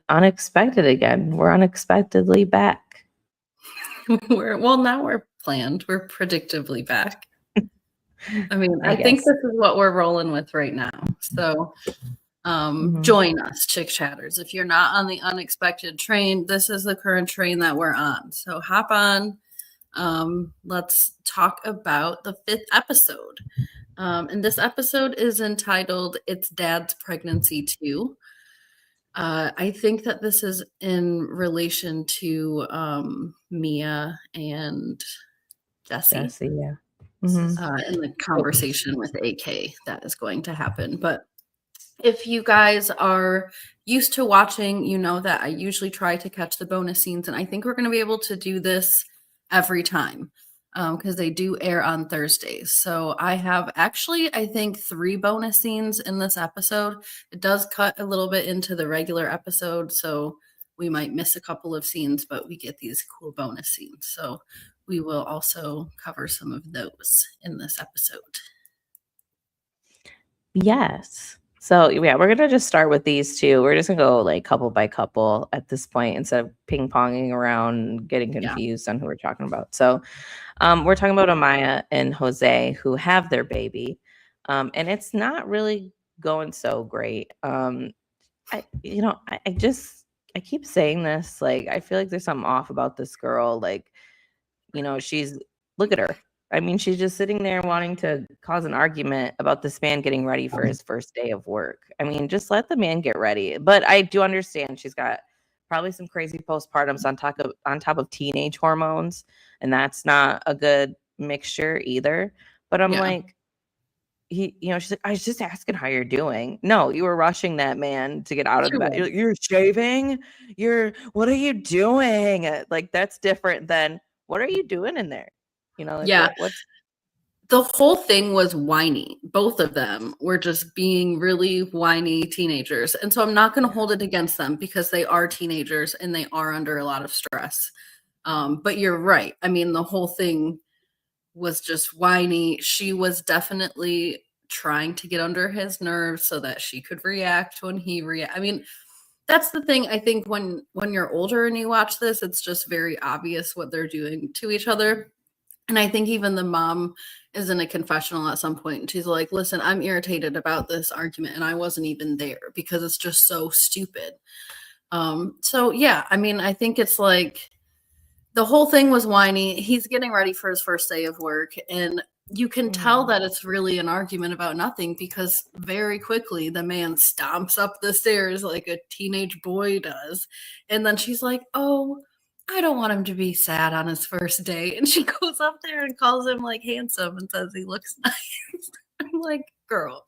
unexpected again. We're unexpectedly back. Now we're planned. We're predictably back. I mean, I think this is what we're rolling with right now. So join us, Chick Chatters. If you're not on the unexpected train, this is the current train that we're on. So hop on. Let's talk about the 5th episode. And this episode is entitled It's Dad's Pregnancy Too. I think that this is in relation to Mia and Jesse. Yeah. In the conversation with AK that is going to happen. But if you guys are used to watching, you know that I usually try to catch the bonus scenes, and I think we're going to be able to do this every time because they do air on Thursdays. So I have actually, I think, 3 bonus scenes in this episode. It does cut a little bit into the regular episode, so we might miss a couple of scenes, but we get these cool bonus scenes. So we will also cover some of those in this episode. Yes. So yeah, we're gonna just start with these 2. We're just gonna go like couple by couple at this point instead of ping-ponging around and getting confused on who we're talking about. So we're talking about Amya and Jose who have their baby. And it's not really going so great. I keep saying this, like, I feel like there's something off about this girl. Like, look at her. I mean, she's just sitting there wanting to cause an argument about this man getting ready for his first day of work. I mean, just let the man get ready. But I do understand she's got probably some crazy postpartums on top of teenage hormones, and that's not a good mixture either. But I'm like, she's like, I was just asking how you're doing. No, you were rushing that man to get out of the bed. You're shaving. What are you doing? Like, that's different than what are you doing in there? The whole thing was whiny. Both of them were just being really whiny teenagers. And so I'm not going to hold it against them because they are teenagers and they are under a lot of stress. But you're right. I mean, the whole thing was just whiny. She was definitely trying to get under his nerves so that she could react when he react. I mean, that's the thing. I think when you're older and you watch this, it's just very obvious what they're doing to each other. And I think even the mom is in a confessional at some point. And she's like, listen, I'm irritated about this argument. And I wasn't even there because it's just so stupid. So, yeah, I mean, I think it's like the whole thing was whiny. He's getting ready for his first day of work. And you can tell that it's really an argument about nothing because very quickly the man stomps up the stairs like a teenage boy does. And then she's like, oh, I don't want him to be sad on his first day. And she goes up there and calls him like handsome and says he looks nice. I'm like, girl.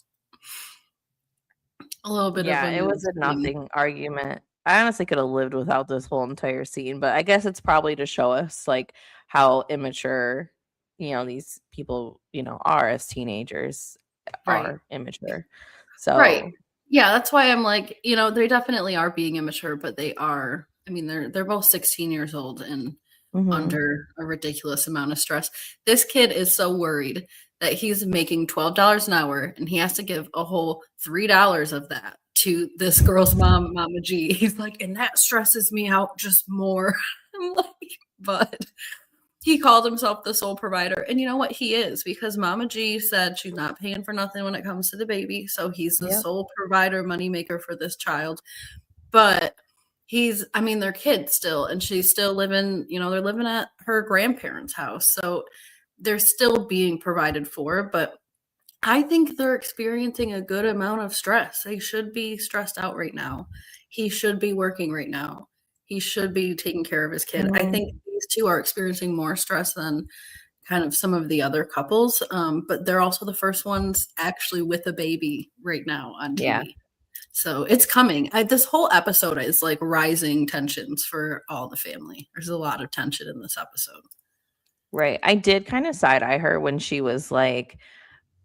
A little bit of it was a nothing argument. I honestly could have lived without this whole entire scene, but I guess it's probably to show us like how immature, these people, are as teenagers, are immature. So yeah, that's why I'm like, they definitely are being immature, but they are. I mean, they're both 16 years old and under a ridiculous amount of stress. This kid is so worried that he's making $12 an hour and he has to give a whole $3 of that to this girl's mom, Mama G. He's like, and that stresses me out just more. I'm like, but he called himself the sole provider. And you know what? He is, because Mama G said she's not paying for nothing when it comes to the baby. So he's the sole provider, moneymaker for this child. But they're kids still, and she's still living, they're living at her grandparents' house. So they're still being provided for, but I think they're experiencing a good amount of stress. They should be stressed out right now. He should be working right now. He should be taking care of his kid. I think these two are experiencing more stress than kind of some of the other couples, but they're also the first ones actually with a baby right now on TV. Yeah. So it's coming. This whole episode is like rising tensions for all the family. There's a lot of tension in this episode. Right. I did kind of side-eye her when she was like,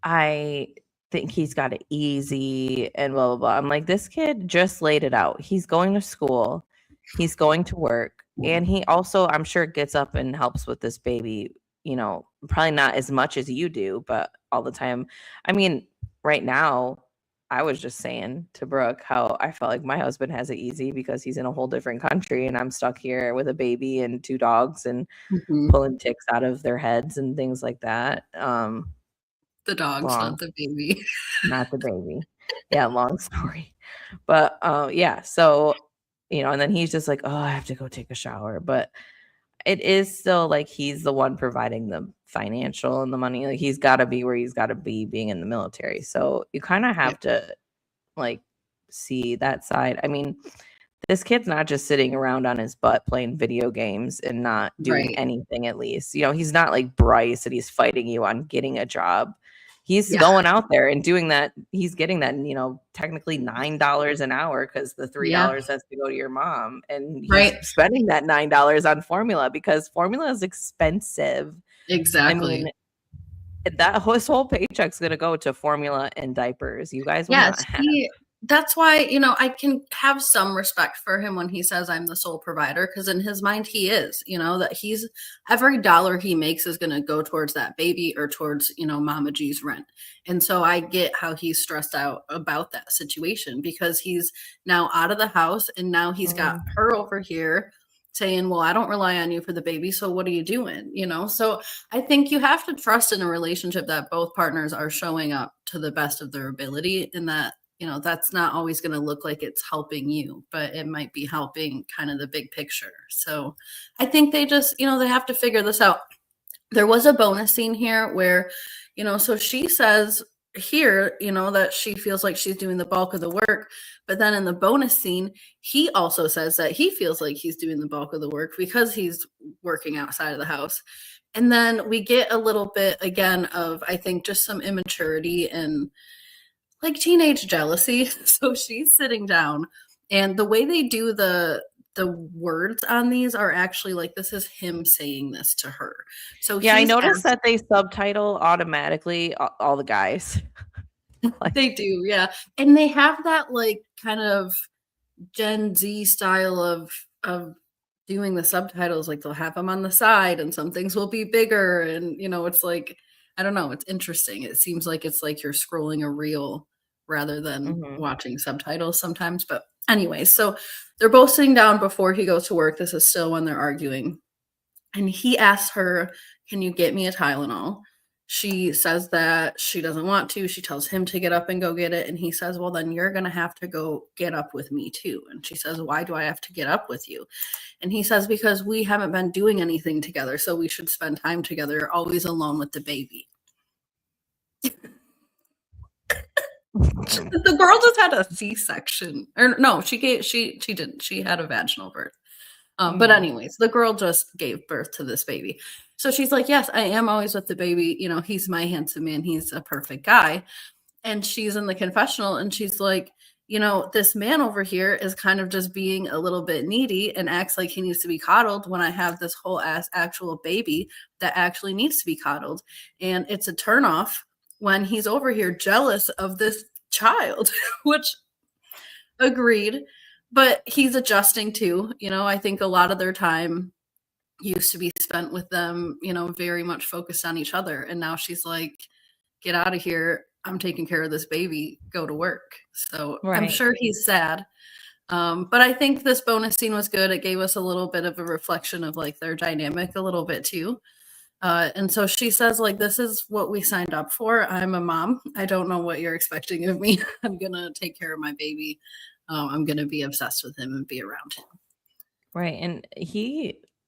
I think he's got it easy and blah, blah, blah. I'm like, this kid just laid it out. He's going to school. He's going to work. And he also, I'm sure, gets up and helps with this baby, probably not as much as you do, but all the time. I mean, right now, I was just saying to Brooke how I felt like my husband has it easy because he's in a whole different country and I'm stuck here with a baby and 2 dogs and pulling ticks out of their heads and things like that. The dogs, not the baby. Not the baby. Yeah, long story. But yeah, so and then he's just like, "Oh, I have to go take a shower." But it is still like he's the one providing the financial and the money. Like he's got to be where he's got to be being in the military. So you kind of have to like see that side. I mean, this kid's not just sitting around on his butt playing video games and not doing anything at least. He's not like Bryce and he's fighting you on getting a job. He's going out there and doing that. He's getting that, technically $9 an hour because the $3 has to go to your mom. And he's spending that $9 on formula because formula is expensive. Exactly. I mean, his whole paycheck's going to go to formula and diapers. You guys will not have. That's why, I can have some respect for him when he says I'm the sole provider, because in his mind he is, that every dollar he makes is going to go towards that baby or towards, Mama G's rent. And so I get how he's stressed out about that situation because he's now out of the house and now he's got her over here saying, well, I don't rely on you for the baby. So what are you doing? So I think you have to trust in a relationship that both partners are showing up to the best of their ability, and that that's not always going to look like it's helping you, but it might be helping kind of the big picture. So I think they just, they have to figure this out. There was a bonus scene here where, so she says here, that she feels like she's doing the bulk of the work. But then in the bonus scene, he also says that he feels like he's doing the bulk of the work because he's working outside of the house. And then we get a little bit again of, I think, just some immaturity and like teenage jealousy. So she's sitting down and the way they do the words on these are actually like, this is him saying this to her. So yeah, I noticed that they subtitle automatically all the guys. They do. Yeah. And they have that like kind of Gen Z style of doing the subtitles. Like they'll have them on the side and some things will be bigger. And, it's like, I don't know. It's interesting. It seems like it's like you're scrolling a reel rather than watching subtitles sometimes. But anyway, so they're both sitting down before he goes to work. This is still when they're arguing. And he asks her, can you get me a Tylenol? She says that she doesn't want to. She tells him to get up and go get it. And he says, well, then you're going to have to go get up with me too. And she says, why do I have to get up with you? And he says, because we haven't been doing anything together. So we should spend time together. You're always alone with the baby. The girl just had a C-section. Or no, she didn't. She had a vaginal birth. But anyways, the girl just gave birth to this baby. So she's like, yes, I am always with the baby. He's my handsome man. He's a perfect guy. And she's in the confessional and she's like, this man over here is kind of just being a little bit needy and acts like he needs to be coddled when I have this whole ass actual baby that actually needs to be coddled. And it's a turnoff when he's over here jealous of this child, which agreed, but he's adjusting too. I think a lot of their time used to be spent with them, very much focused on each other. And now she's like, get out of here. I'm taking care of this baby, go to work. So I'm sure he's sad. But I think this bonus scene was good. It gave us a little bit of a reflection of like their dynamic a little bit too. And so she says, like, this is what we signed up for. I'm a mom. I don't know what you're expecting of me. I'm going to take care of my baby. I'm going to be obsessed with him and be around him. Right. And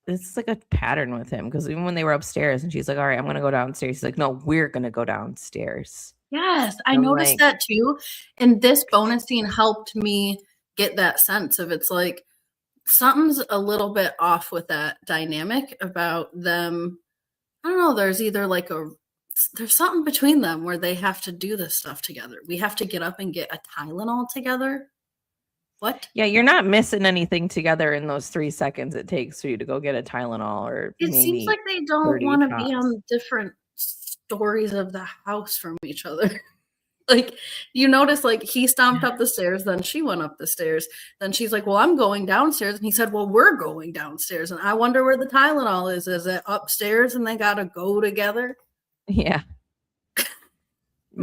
it's like a pattern with him because even when they were upstairs and she's like, all right, I'm going to go downstairs. He's like, no, we're going to go downstairs. Yes, I noticed that too. And this bonus scene helped me get that sense of it's like something's a little bit off with that dynamic about them. I don't know. There's either like there's something between them where they have to do this stuff together. We have to get up and get a Tylenol together. What? Yeah, you're not missing anything together in those 3 seconds it takes for you to go get a Tylenol or it seems like they don't want to be on different stories of the house from each other. Like you notice like he stomped up the stairs, then she went up the stairs. Then she's like, well, I'm going downstairs. And he said, well, we're going downstairs. And I wonder where the Tylenol is. Is it upstairs and they got to go together? Yeah.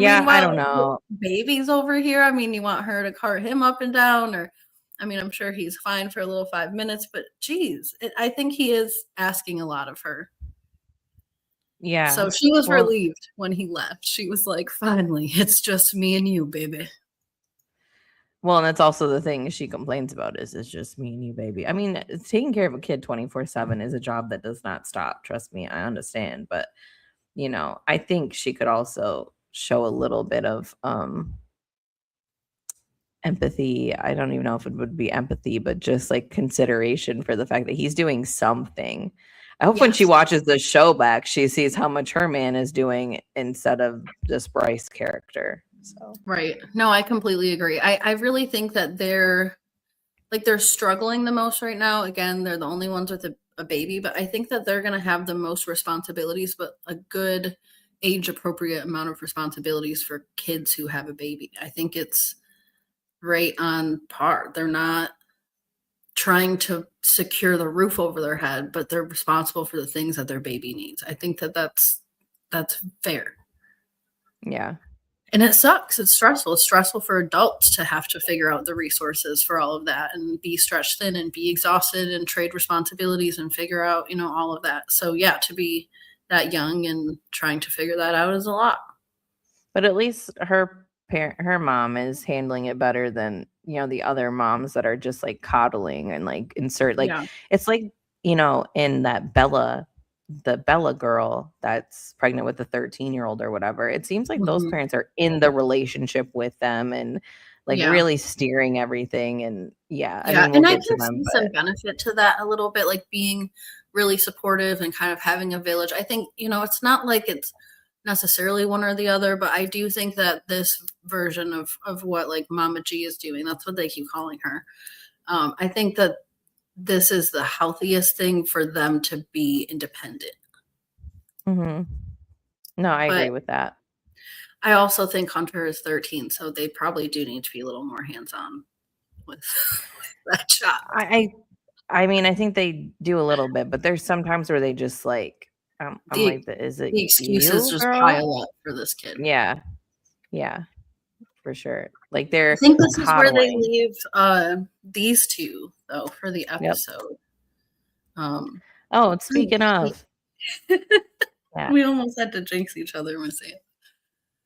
I don't know. Baby's over here. I mean, you want her to cart him up and down, or I mean, I'm sure he's fine for a little 5 minutes, but geez, I think he is asking a lot of her. Yeah. So she was relieved when he left. She was like, finally, it's just me and you, baby. Well, and that's also the thing she complains about is it's just me and you, baby. I mean, taking care of a kid 24/7 is a job that does not stop. Trust me, I understand. But, you know, I think she could also show a little bit of empathy. I don't even know if it would be empathy, but just like consideration for the fact that he's doing something. I hope when she watches the show back, she sees how much her man is doing instead of just Bryce character. So right. No, I completely agree. I really think that they're struggling the most right now. Again, they're the only ones with a baby, but I think that they're going to have the most responsibilities, but a good age appropriate amount of responsibilities for kids who have a baby. I think it's right on par. They're not trying to secure the roof over their head, but they're responsible for the things that their baby needs. I think that that's fair. Yeah. And it sucks. It's stressful. It's stressful for adults to have to figure out the resources for all of that and be stretched thin and be exhausted and trade responsibilities and figure out, all of that. So yeah, to be that young and trying to figure that out is a lot. But at least her mom is handling it better than, the other moms that are just like coddling and like it's like, in that the Bella girl that's pregnant with the 13-year-old or whatever. It seems like those parents are in the relationship with them and like really steering everything. And I mean, we'll get to them. See some benefit to that a little bit, like being really supportive and kind of having a village. I think, it's not like it's necessarily one or the other, but I do think that this version of what like Mama G is doing, that's what they keep calling her. I think that this is the healthiest thing for them to be independent. Mm-hmm. No, I agree with that. I also think Hunter is 13, so they probably do need to be a little more hands-on with that child. I mean, I think they do a little bit, but there's sometimes where they just like, I'm like, is it the excuses just girl? pile up for this kid? Yeah, for sure. Like they're. I think this is where they leave these two though for the episode. Yep. Speaking of, we almost had to jinx each other, Miss Anne.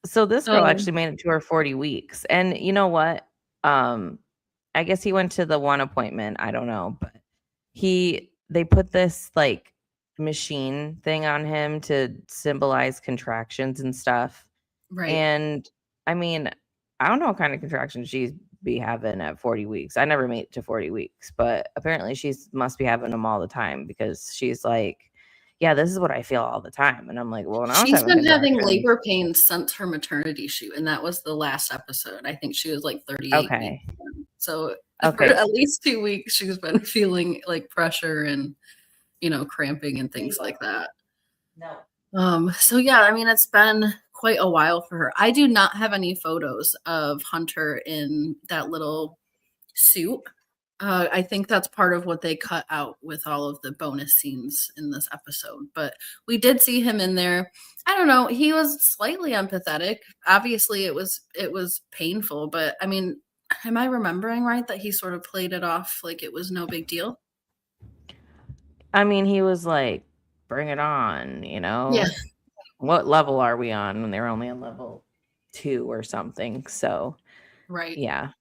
So this girl actually made it to her 40 weeks, and you know what? I guess he went to the one appointment. I don't know, but they put this like machine thing on him to symbolize contractions and stuff. Right. And I mean, I don't know what kind of contractions she's be having at 40 weeks. I never made it to 40 weeks, but apparently must be having them all the time because she's like, yeah, this is what I feel all the time. And I'm like, well, she's been having labor pains since her maternity shoot, and that was the last episode. I think she was like 38 weeks. So for at least 2 weeks, she's been feeling like pressure and, cramping and things like that. No. So yeah, I mean, it's been quite a while for her. I do not have any photos of Hunter in that little suit. I think that's part of what they cut out with all of the bonus scenes in this episode. But we did see him in there. I don't know. He was slightly empathetic. Obviously, it was painful. But I mean, am I remembering right that he sort of played it off like it was no big deal? I mean, he was like, bring it on, Yeah. What level are we on when they're only on level 2 or something? So, right. Yeah.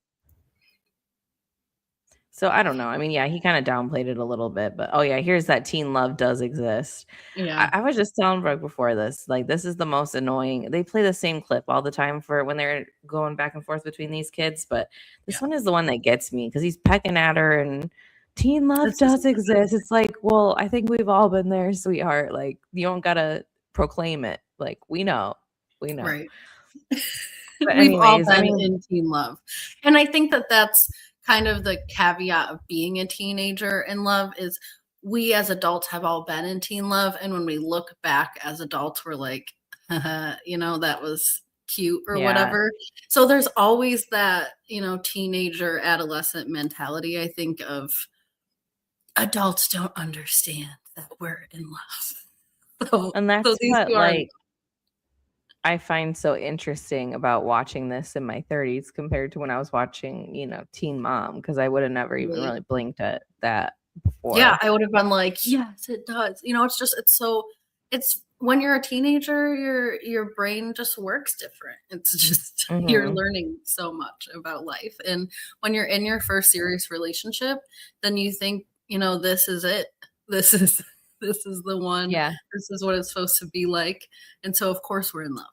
So I don't know. I mean, yeah, he kind of downplayed it a little bit, but here's that teen love does exist. Yeah. I was just telling Brooke before this, like, this is the most annoying. They play the same clip all the time for when they're going back and forth between these kids, but this one is the one that gets me because he's pecking at her and teen love does exist. It's like, well, I think we've all been there, sweetheart. Like, you don't gotta proclaim it. Like, we know. Right. But we've all been in teen love. And I think that that's kind of the caveat of being a teenager in love is we as adults have all been in teen love. And when we look back as adults, we're like, that was cute or whatever. So there's always that, teenager adolescent mentality, I think, of adults don't understand that we're in love. And that's what, like, I find so interesting about watching this in my 30s compared to when I was watching, Teen Mom, because I would have never even Really? really blinked at that Yeah, before. I would have been like, yes, it does. It's when you're a teenager, your brain just works different. It's just you're Mm-hmm. learning so much about life. And when you're in your first serious relationship, then you think, this is it. This is this is the one. Yeah. This is what it's supposed to be like. And so of course we're in love.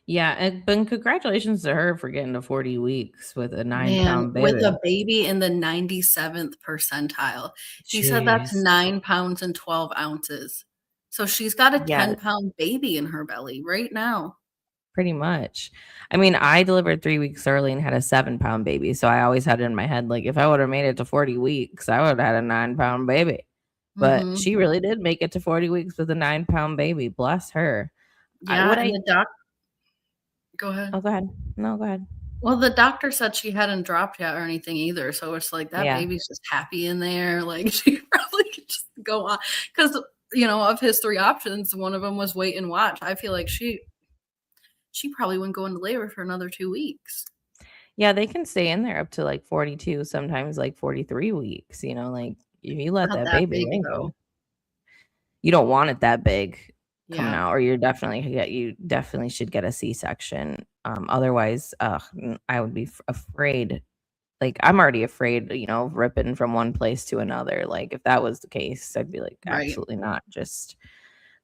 Yeah. But congratulations to her for getting to 40 weeks with a nine Man, pound with baby. a baby in the 97th percentile. He said that's Jeez. 9 pounds and 12 ounces. So she's got a Yeah, 10-pound baby in her belly right now. pretty much. I mean, I delivered 3 weeks early and had a 7 pound baby. So I always had it in my head, like, if I would have made it to 40 weeks, I would have had a 9 pound baby. But Mhm. she really did make it to 40 weeks with a 9 pound baby. Bless her. I Yeah, would and I the doc go ahead. Oh, go ahead. No, go ahead. Well, the doctor said she hadn't dropped yet or anything either, so it's like that Yeah. baby's just happy in there, like, she probably could just go on 'cause, of his 3 options, one of them was wait and watch. I feel like she probably wouldn't go into labor for another 2 weeks. Yeah, they can stay in there up to like 42, sometimes like 43 weeks, like if you let Not that that baby big, lay though. there, you don't want it that big coming Yeah. out, or you definitely should get a C-section. Otherwise, I would be afraid. Like, I'm already afraid, of ripping from one place to another. Like, if that was the case, I'd be like, Right. absolutely not. Just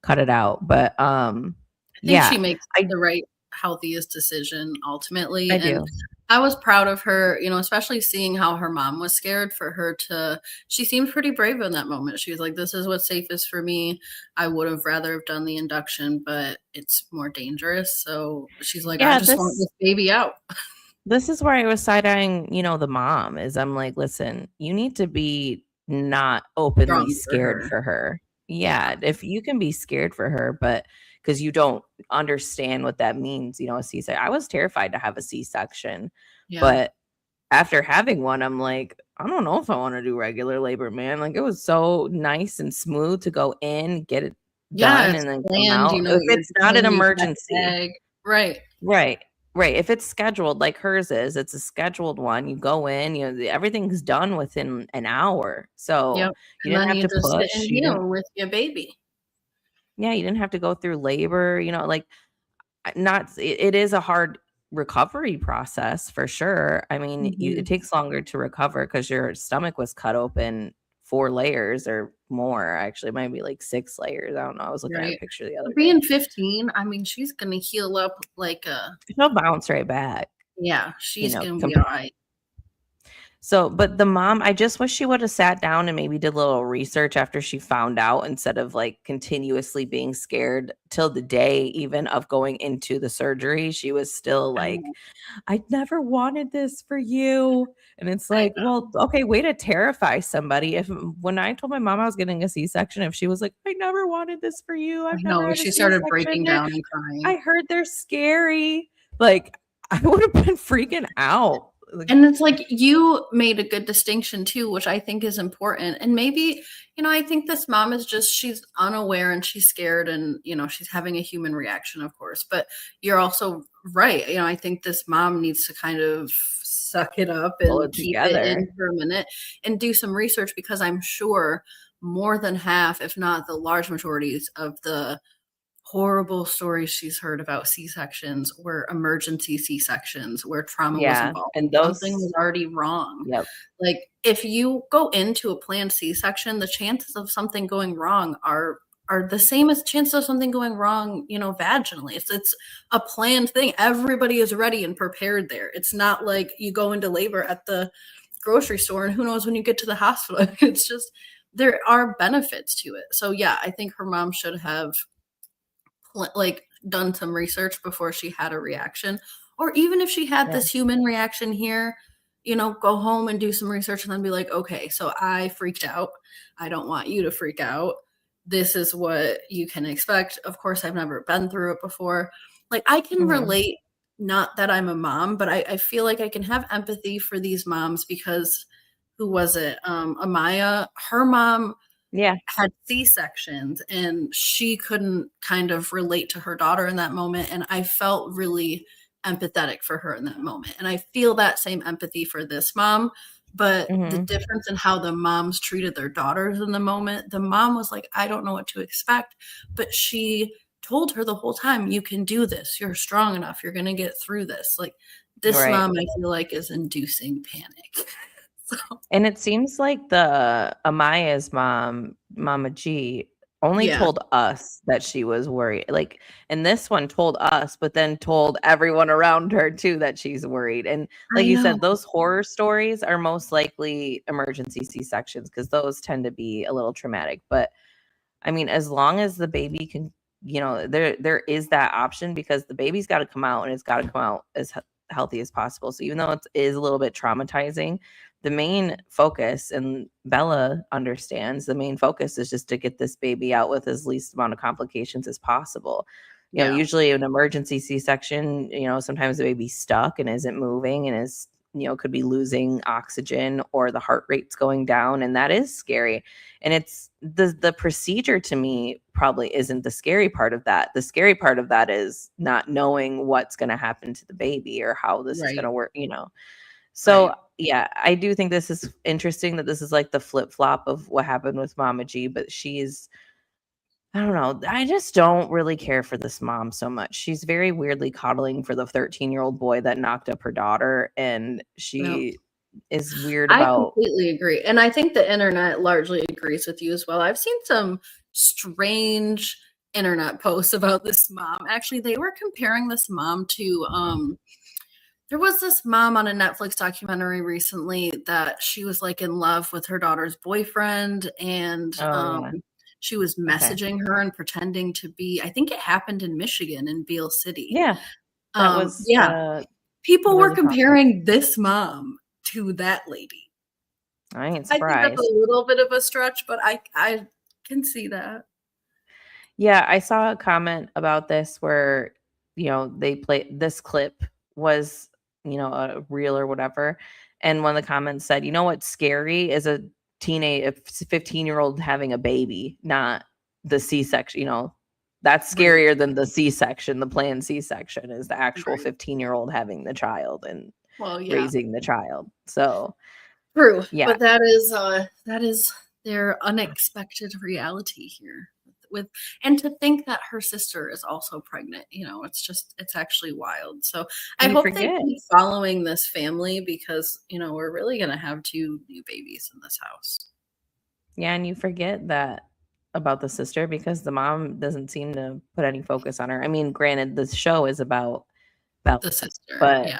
cut it out. But I think yeah, she makes I the right, healthiest decision ultimately, I and do. I was proud of her, especially seeing how her mom was scared for her to she seemed pretty brave in that moment. She was like, "This is what's safest for me. I would have rather have done the induction, but it's more dangerous." So she's like, "I Yeah, just want this this baby out." this is where I was side-eyeing, the mom. Is I'm like, listen, you need to be not openly Strong for scared her. for her. Yeah. Yeah, if you can be scared for her, but because you don't understand what that means, a C-section. I was terrified to have a C-section, Yeah. but after having one, I'm like, I don't know if I want to do regular labor, man. Like, it was so nice and smooth to go in, get it Yeah, done, it's and then come planned, out. you know If what you're it's not an doing, you got the emergency. bag. Right. Right. Right. If it's scheduled like hers is, it's a scheduled one. You go in, everything's done within an hour. So Yep, you and didn't then have you to just sit and push. You didn't, heal with your baby. yeah, you didn't have to go through labor, like not, it is a hard recovery process for sure. I mean, it Mhm. takes longer to recover because your stomach was cut open 4 layers or more. Actually, it might be like 6 layers. I don't know. I was looking at a Right. picture the other But day. being 15, I mean, she's gonna heal up like a She'll bounce right back, yeah, she's gonna be compared. alright. So, but the mom, I just wish she would have sat down and maybe did a little research after she found out, instead of like continuously being scared till the day even of going into the surgery. She was still I like, know, I never wanted this for you. And it's I like, know. well, okay, way to terrify somebody. If when I told my mom I was getting a C-section, if she was like, I never wanted this for you, I I've never know, had a she started C-section. breaking down and crying. I heard they're scary. Like, I would have been freaking out. Like, And it's like you made a good distinction too, which I think is important. And maybe, I think this mom is just she's unaware and she's scared and, she's having a human reaction, of course. But you're also right. I think this mom needs to kind of suck it up pull and it keep it together. in for a minute and do some research because I'm sure more than half, if not the large majorities of the horrible stories she's heard about C-sections were emergency C-sections where trauma was Yeah, involved. and Something those was already wrong. yep, Like, if you go into a planned C-section, the chances of something going wrong are the same as chances of something going wrong, vaginally. It's a planned thing. Everybody is ready and prepared there. It's not like you go into labor at the grocery store and who knows when you get to the hospital. It's just there are benefits to it. So yeah, I think her mom should have like done some research before she had a reaction, or even if she had yeah, this human reaction here, go home and do some research and then be like, okay, so I freaked out, I don't want you to freak out, this is what you can expect. Of course, I've never been through it before. Like, I can mhm, relate, not that I'm a mom, but I feel like I can have empathy for these moms because who was it, Amaya, her mom had C-sections, and she couldn't kind of relate to her daughter in that moment. And I felt really empathetic for her in that moment. And I feel that same empathy for this mom. But the difference in how the moms treated their daughters in the moment, the mom was like, I don't know what to expect. But she told her the whole time, you can do this. You're strong enough. You're going to get through this. Like, this mom, I feel like, is inducing panic. So. And it seems like the Amaya's mom, Mama G, only told us that she was worried. Like, and this one told us, but then told everyone around her too that she's worried. And like you said, those horror stories are most likely emergency C-sections because those tend to be a little traumatic. But I mean, as long as the baby can, there is that option because the baby's got to come out and it's got to come out as healthy as possible. So even though it is a little bit traumatizing, the main focus, and Bella understands, the main focus is just to get this baby out with as least amount of complications as possible. You know, usually an emergency C-section, sometimes the baby's stuck and isn't moving and is, could be losing oxygen or the heart rate's going down. And that is scary. And it's the procedure to me probably isn't the scary part of that. The scary part of that is not knowing what's going to happen to the baby or how this is going to work, So yeah, I do think this is interesting that this is like the flip flop of what happened with Mama G, but I don't know. I just don't really care for this mom so much. She's very weirdly coddling for the 13-year-old boy that knocked up her daughter. And she is weird about. I completely agree. And I think the internet largely agrees with you as well. I've seen some strange internet posts about this mom. Actually, they were comparing this mom to, there was this mom on a Netflix documentary recently that she was like in love with her daughter's boyfriend, and she was messaging her and pretending to be, I think it happened in Michigan in Beale City. Yeah. That was people were comparing this mom to that lady. I ain't surprised. I think that's a little bit of a stretch, but I can see that. Yeah, I saw a comment about this where, they played this clip was, a reel or whatever. And one of the comments said, what's scary is a 15-year-old having a baby, not the C-section, that's scarier than the C-section. The planned C-section is the actual 15-year-old having the child and raising the child. So true. Yeah. But that is their unexpected reality here. And to think that her sister is also pregnant, it's actually wild. So I hope they keep following this family because, we're really going to have 2 new babies in this house. Yeah. And you forget that about the sister because the mom doesn't seem to put any focus on her. I mean, granted, the show is about Bella, the sister, but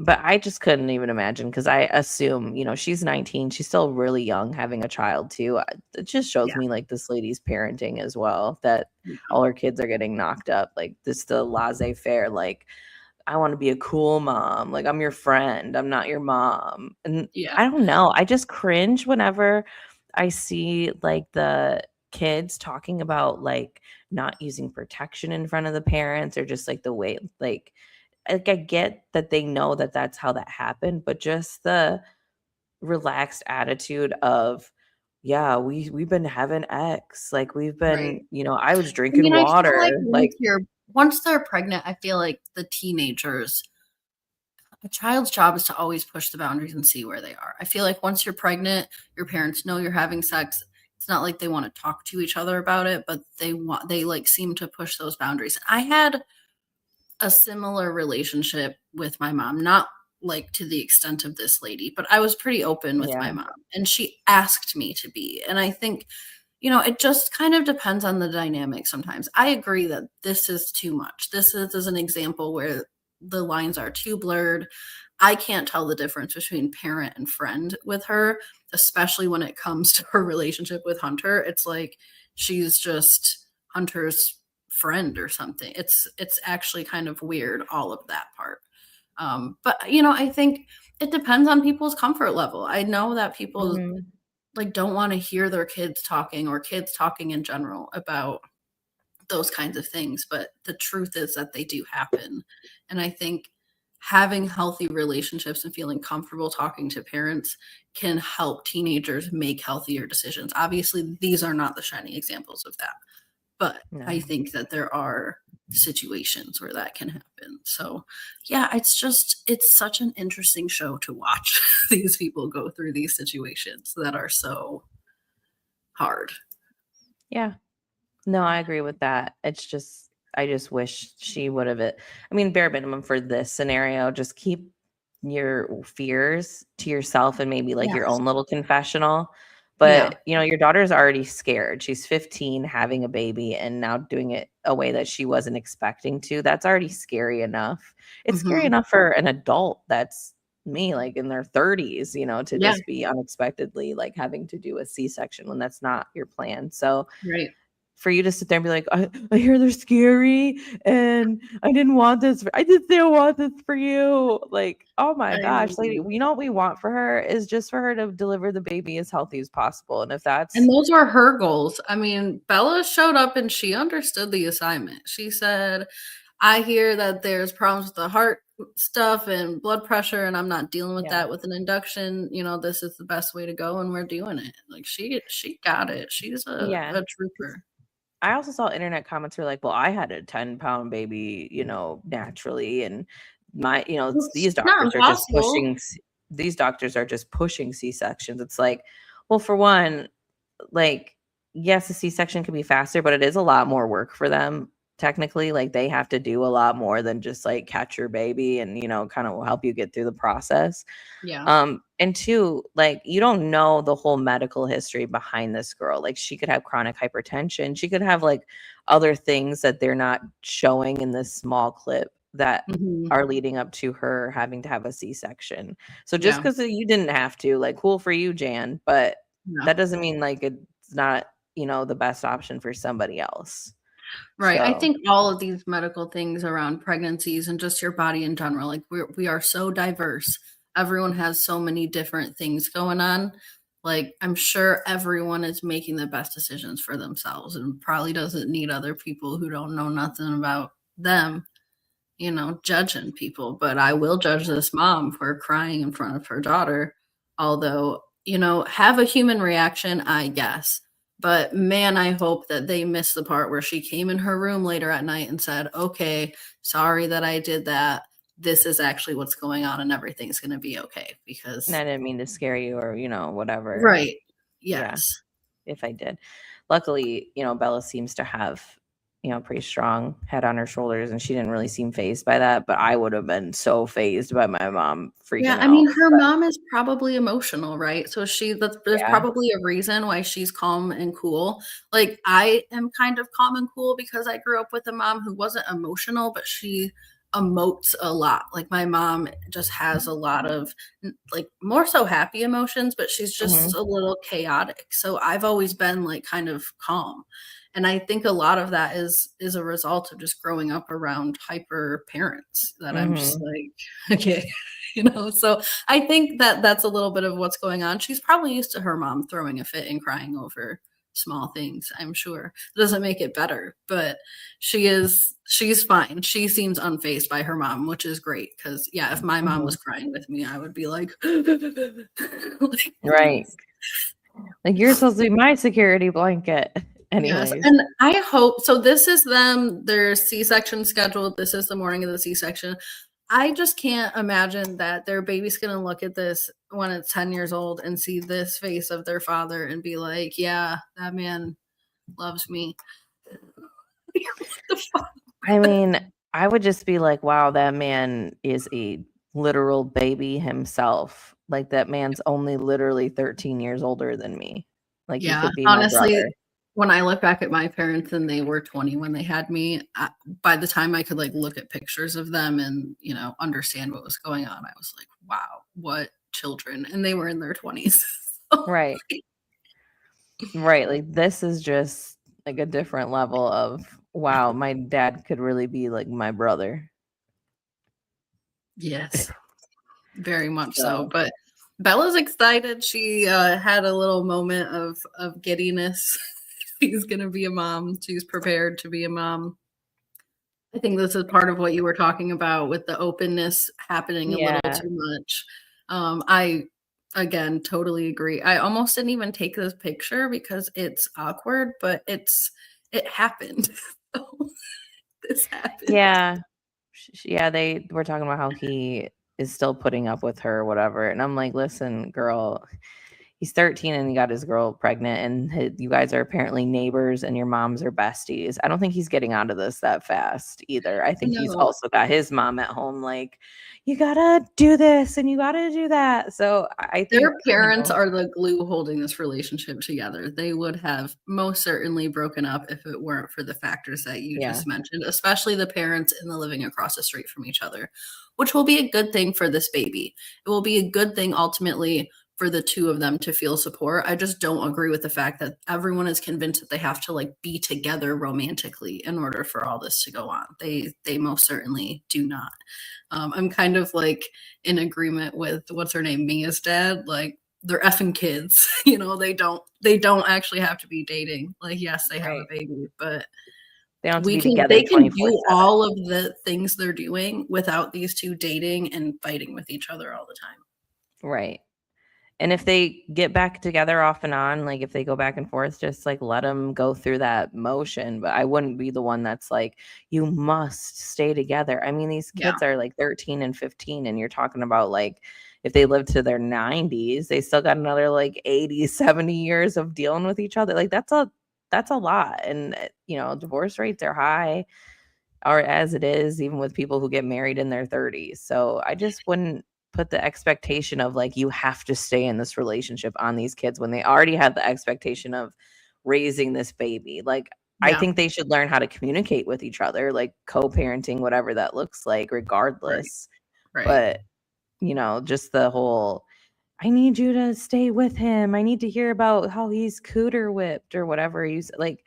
but I just couldn't even imagine because I assume, she's 19. She's still really young having a child too. It just shows me like this lady's parenting as well, that all her kids are getting knocked up. Like this, the laissez-faire, like, I want to be a cool mom. Like, I'm your friend. I'm not your mom. And I don't know. I just cringe whenever I see like the kids talking about like not using protection in front of the parents or just like the way, like I get that they know that that's how that happened, but just the relaxed attitude of, we've been having X, like we've been, I was drinking water. I feel like once they're pregnant, I feel like the teenagers, a child's job is to always push the boundaries and see where they are. I feel like once you're pregnant, your parents know you're having sex. It's not like they want to talk to each other about it, but they like seem to push those boundaries. I had a similar relationship with my mom, not like to the extent of this lady, but I was pretty open with my mom and she asked me to be. And I think, it just kind of depends on the dynamic sometimes. I agree that this is too much. This is an example where the lines are too blurred. I can't tell the difference between parent and friend with her, especially when it comes to her relationship with Hunter. It's like she's just Hunter's friend or something. It's actually kind of weird, all of that part. But I think it depends on people's comfort level. I know that people like don't want to hear their kids talking or kids talking in general about those kinds of things, but the truth is that they do happen. And I think having healthy relationships and feeling comfortable talking to parents can help teenagers make healthier decisions. Obviously, these are not the shining examples of that, but I think that there are situations where that can happen. So yeah, it's such an interesting show to watch these people go through these situations that are so hard. Yeah. No, I agree with that. It's just, I just wish she would have it. I mean, bare minimum for this scenario, just keep your fears to yourself and maybe like your Yes. own little confessional. Yeah. But, your daughter's already scared. She's 15, having a baby, and now doing it a way that she wasn't expecting to. That's already scary enough. It's scary enough for an adult that's me, like in their 30s, to Yeah. just be unexpectedly like having to do a C-section when that's not your plan. So, Right. for you to sit there and be like, I hear they're scary and I didn't want this. I just didn't want this for you. Like, oh my gosh, lady, you know what we want for her is just for her to deliver the baby as healthy as possible. And if And that's, those were her goals. I mean, Bella showed up and she understood the assignment. She said, I hear that there's problems with the heart stuff and blood pressure, and I'm not dealing with that with an induction. This is the best way to go, and we're doing it. Like she got it. She's a trooper. I also saw internet comments were like, well, I had a 10-pound baby, naturally. And my, It's these not doctors are just impossible. pushing C-sections. It's like, well, for one, like, yes, a C-section can be faster, but it is a lot more work for them. Technically, like they have to do a lot more than just like catch your baby and, kind of help you get through the process. Yeah. And two, like you don't know the whole medical history behind this girl. Like she could have chronic hypertension. She could have like other things that they're not showing in this small clip that are leading up to her having to have a C-section. So just because you didn't have to, like, cool for you, Jan, but that doesn't mean like it's not, the best option for somebody else. Right. I So think all of these medical things around pregnancies and just your body in general, like we are so diverse. Everyone has so many different things going on. Like I'm sure everyone is making the best decisions for themselves and probably doesn't need other people who don't know nothing about them, judging people. But I will judge this mom for crying in front of her daughter. Although, have a human reaction, I guess. But man, I hope that they missed the part where she came in her room later at night and said, okay, sorry that I did that. This is actually what's going on and everything's going to be okay. Because, I didn't mean to scare you or, whatever. right. Yeah, Yes. if I did. Luckily, Bella seems to have, pretty strong head on her shoulders, and she didn't really seem phased by that. But I would have been so phased by my mom freaking Yeah, I mean, out. her But mom is probably emotional, right? So there's yeah. probably a reason why she's calm and cool. Like I am kind of calm and cool because I grew up with a mom who wasn't emotional, but she emotes a lot. Like my mom just has a lot of like more so happy emotions, but she's just a little chaotic. So I've always been like kind of calm. And I think a lot of that is a result of just growing up around hyper parents that I'm just like, okay, so I think that that's a little bit of what's going on. She's probably used to her mom throwing a fit and crying over small things, I'm sure. It doesn't make it better, but she's fine. She seems unfazed by her mom, which is great because yeah, if my mom was crying with me, I would be like, like Right. Like you're supposed to be my security blanket. yes, Anyways. and I hope so. This is their C-section scheduled. This is the morning of the C-section. I just can't imagine that their baby's gonna look at this when it's 10 years old and see this face of their father and be like, yeah, that man loves me. What the fuck? I mean, I would just be like, wow, that man is a literal baby himself. Like that man's only literally 13 years older than me. Like he Yeah, could be my honestly, brother. when I look back at my parents and they were 20 when they had me, by the time I could like look at pictures of them and, understand what was going on, I was like, wow, what children. And they were in their 20s. Right. Right. Like this is just like a different level of wow, my dad could really be like my brother. Yes, very much so. But Bella's excited. She had a little moment of giddiness. She's gonna be a mom. She's prepared to be a mom. I think this is part of what you were talking about with the openness happening a little Yeah. too much. I again totally agree. I almost didn't even take this picture because it's awkward, but it happened. So, this happened. Yeah. Yeah, they were talking about how he is still putting up with her or whatever. And I'm like, listen, girl, he's 13 and he got his girl pregnant, and you guys are apparently neighbors and your moms are besties. I don't think he's getting out of this that fast either. I think he's No. also got his mom at home like, you gotta do this and you gotta do that. So I think, Their parents are the glue holding this relationship together. They would have most certainly broken up if it weren't for the factors that you yeah, just mentioned, especially the parents in the living across the street from each other, which will be a good thing for this baby. It will be a good thing ultimately for the two of them to feel support. I just don't agree with the fact that everyone is convinced that they have to like be together romantically in order for all this to go on. They most certainly do not. I'm kind of like in agreement with what's her name, Mia's dad. Like they're effing kids, they don't actually have to be dating. Like yes, they have a right. baby, but They don't have to be they together can 24 do 7. all of the things they're doing without these two dating and fighting with each other all the time. Right. And if they get back together off and on, like if they go back and forth, just like let them go through that motion. But I wouldn't be the one that's like, you must stay together. I mean, these Yeah. kids are like 13 and 15, and you're talking about like if they live to their 90s, they still got another like 80, 70 years of dealing with each other. Like that's a lot. And divorce rates are high, or as it is, even with people who get married in their 30s. So I just wouldn't put the expectation of like you have to stay in this relationship on these kids when they already have the expectation of raising this baby. Like I Yeah. think they should learn how to communicate with each other, like co-parenting, whatever that looks like, Right. regardless. Right. But just the whole, I need you to stay with him. I need to hear about how he's cooter whipped or whatever you like.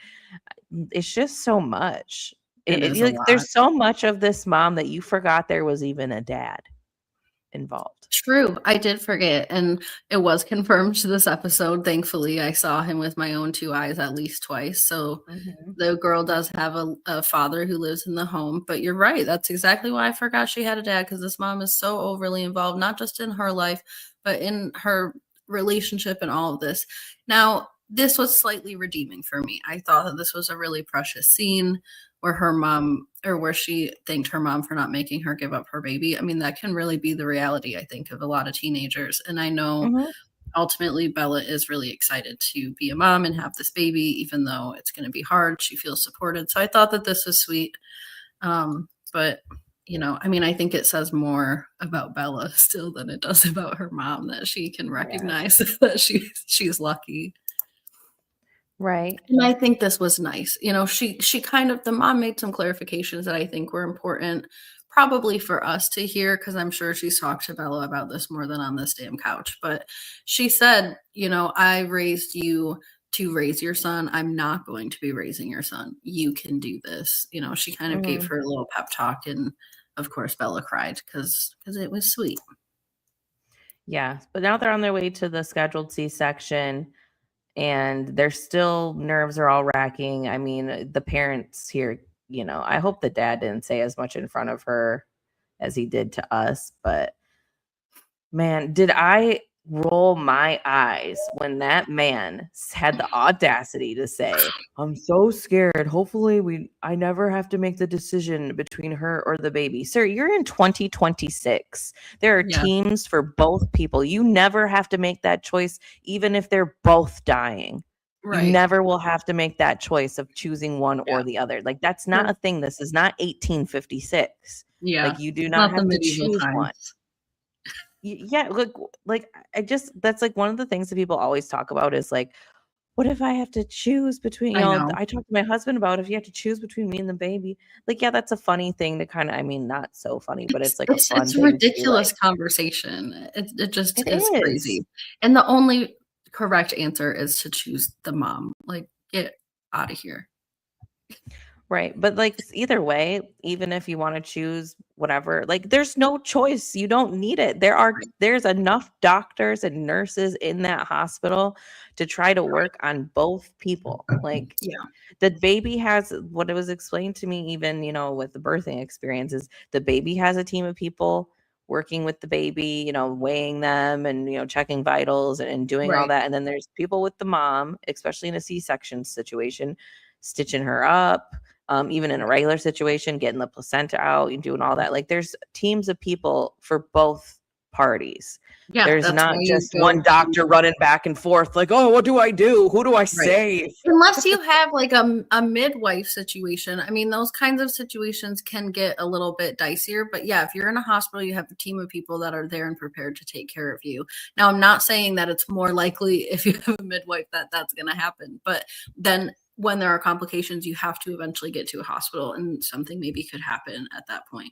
It's just so much. It is a Like lot. there's so much of this mom that you forgot there was even a dad involved. True, I did forget, and it was confirmed to this episode. Thankfully, I saw him with my own 2 eyes at least twice. So Mhm. the girl does have a father who lives in the home. But you're right. That's exactly why I forgot she had a dad, because this mom is so overly involved, not just in her life, but in her relationship and all of this. Now, this was slightly redeeming for me. I thought that this was a really precious scene where her mom, or where she thanked her mom for not making her give up her baby. I mean, that can really be the reality, I think, of a lot of teenagers. And I know Mhm. ultimately Bella is really excited to be a mom and have this baby, even though it's going to be hard. She feels supported. So I thought that this was sweet. But I mean, I think it says more about Bella still than it does about her mom, that she can Yeah. recognize that she's lucky. Right. And I think this was nice. She kind of, the mom made some clarifications that I think were important, probably for us to hear, because I'm sure she's talked to Bella about this more than on this damn couch. But she said, I raised you to raise your son. I'm not going to be raising your son. You can do this. She kind of gave Mhm. her a little pep talk, and of course Bella cried because it was sweet. Yeah. But now they're on their way to the scheduled C-section, and their still nerves are all racking. I mean, the parents here, I hope the dad didn't say as much in front of her as he did to us, but man, did I roll my eyes when that man had the audacity to say, "I'm so scared. Hopefully I never have to make the decision between her or the baby." Sir, you're in 2026. There are Yeah, teams for both people. You never have to make that choice, even if they're both dying. You right. never will have to make that choice of choosing one Yeah. or the other. Like, that's not a thing. This is not 1856. Yeah. Like, you do It's not not the have to medieval choose one. times. Yeah, like I just, that's like one of the things that people always talk about is like, what if I have to choose between, I know. I talked to my husband about if you have to choose between me and the baby. Like, yeah, that's a funny thing to kind of, I mean, not so funny, but It's it's like a it's fun it's a thing to be like, ridiculous conversation. It just it is is. crazy. And the only correct answer is to choose the mom. Like, get out of here. Right. But like either way, even if you want to choose whatever, like there's no choice. You don't need it. There's enough doctors and nurses in that hospital to try to work on both people. Like the baby has what it was explained to me, even, with the birthing experiences, the baby has a team of people working with the baby, weighing them and, checking vitals and doing all that. And then there's people with the mom, especially in a C-section situation, stitching her up. Even in a regular situation, getting the placenta out and doing all that. Like there's teams of people for both parties. Yeah, there's not just one doctor running back and forth like, oh, what do I do? Who do I save? Unless you have like a midwife situation. I mean, those kinds of situations can get a little bit dicier. But yeah, if you're in a hospital, you have a team of people that are there and prepared to take care of you. Now, I'm not saying that it's more likely if you have a midwife that that's going to happen. But then when there are complications, you have to eventually get to a hospital and something maybe could happen at that point.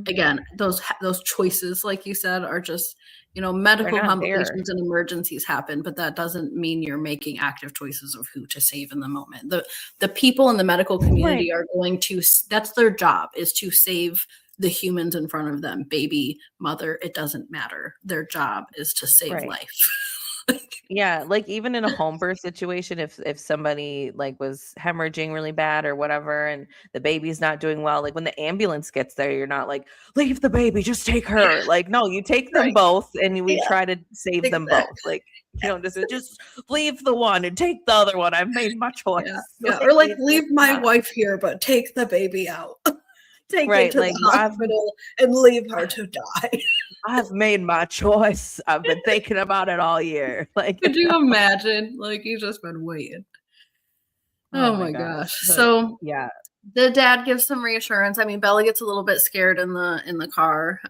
Again, those choices, like you said, are just, medical complications and emergencies happen, but that doesn't mean you're making active choices of who to save in the moment. The people in the medical community are going to, that's their job, is to save the humans in front of them, baby, mother, it doesn't matter. Their job is to save life. Yeah, like even in a home birth situation, if somebody like was hemorrhaging really bad or whatever, and the baby's not doing well, like when the ambulance gets there, you're not like, leave the baby, just take her. Like, no, you take them both, and we try to save them both. Like, just leave the one and take the other one. I've made my choice. Yeah. Or like leave my wife here, but take the baby out. Take her to the hospital and leave her to die. I've made my choice. I've been thinking about it all year. Like, could you imagine? Like, he's just been waiting. Oh my gosh. So yeah, the dad gives some reassurance. I mean, Bella gets a little bit scared in the car,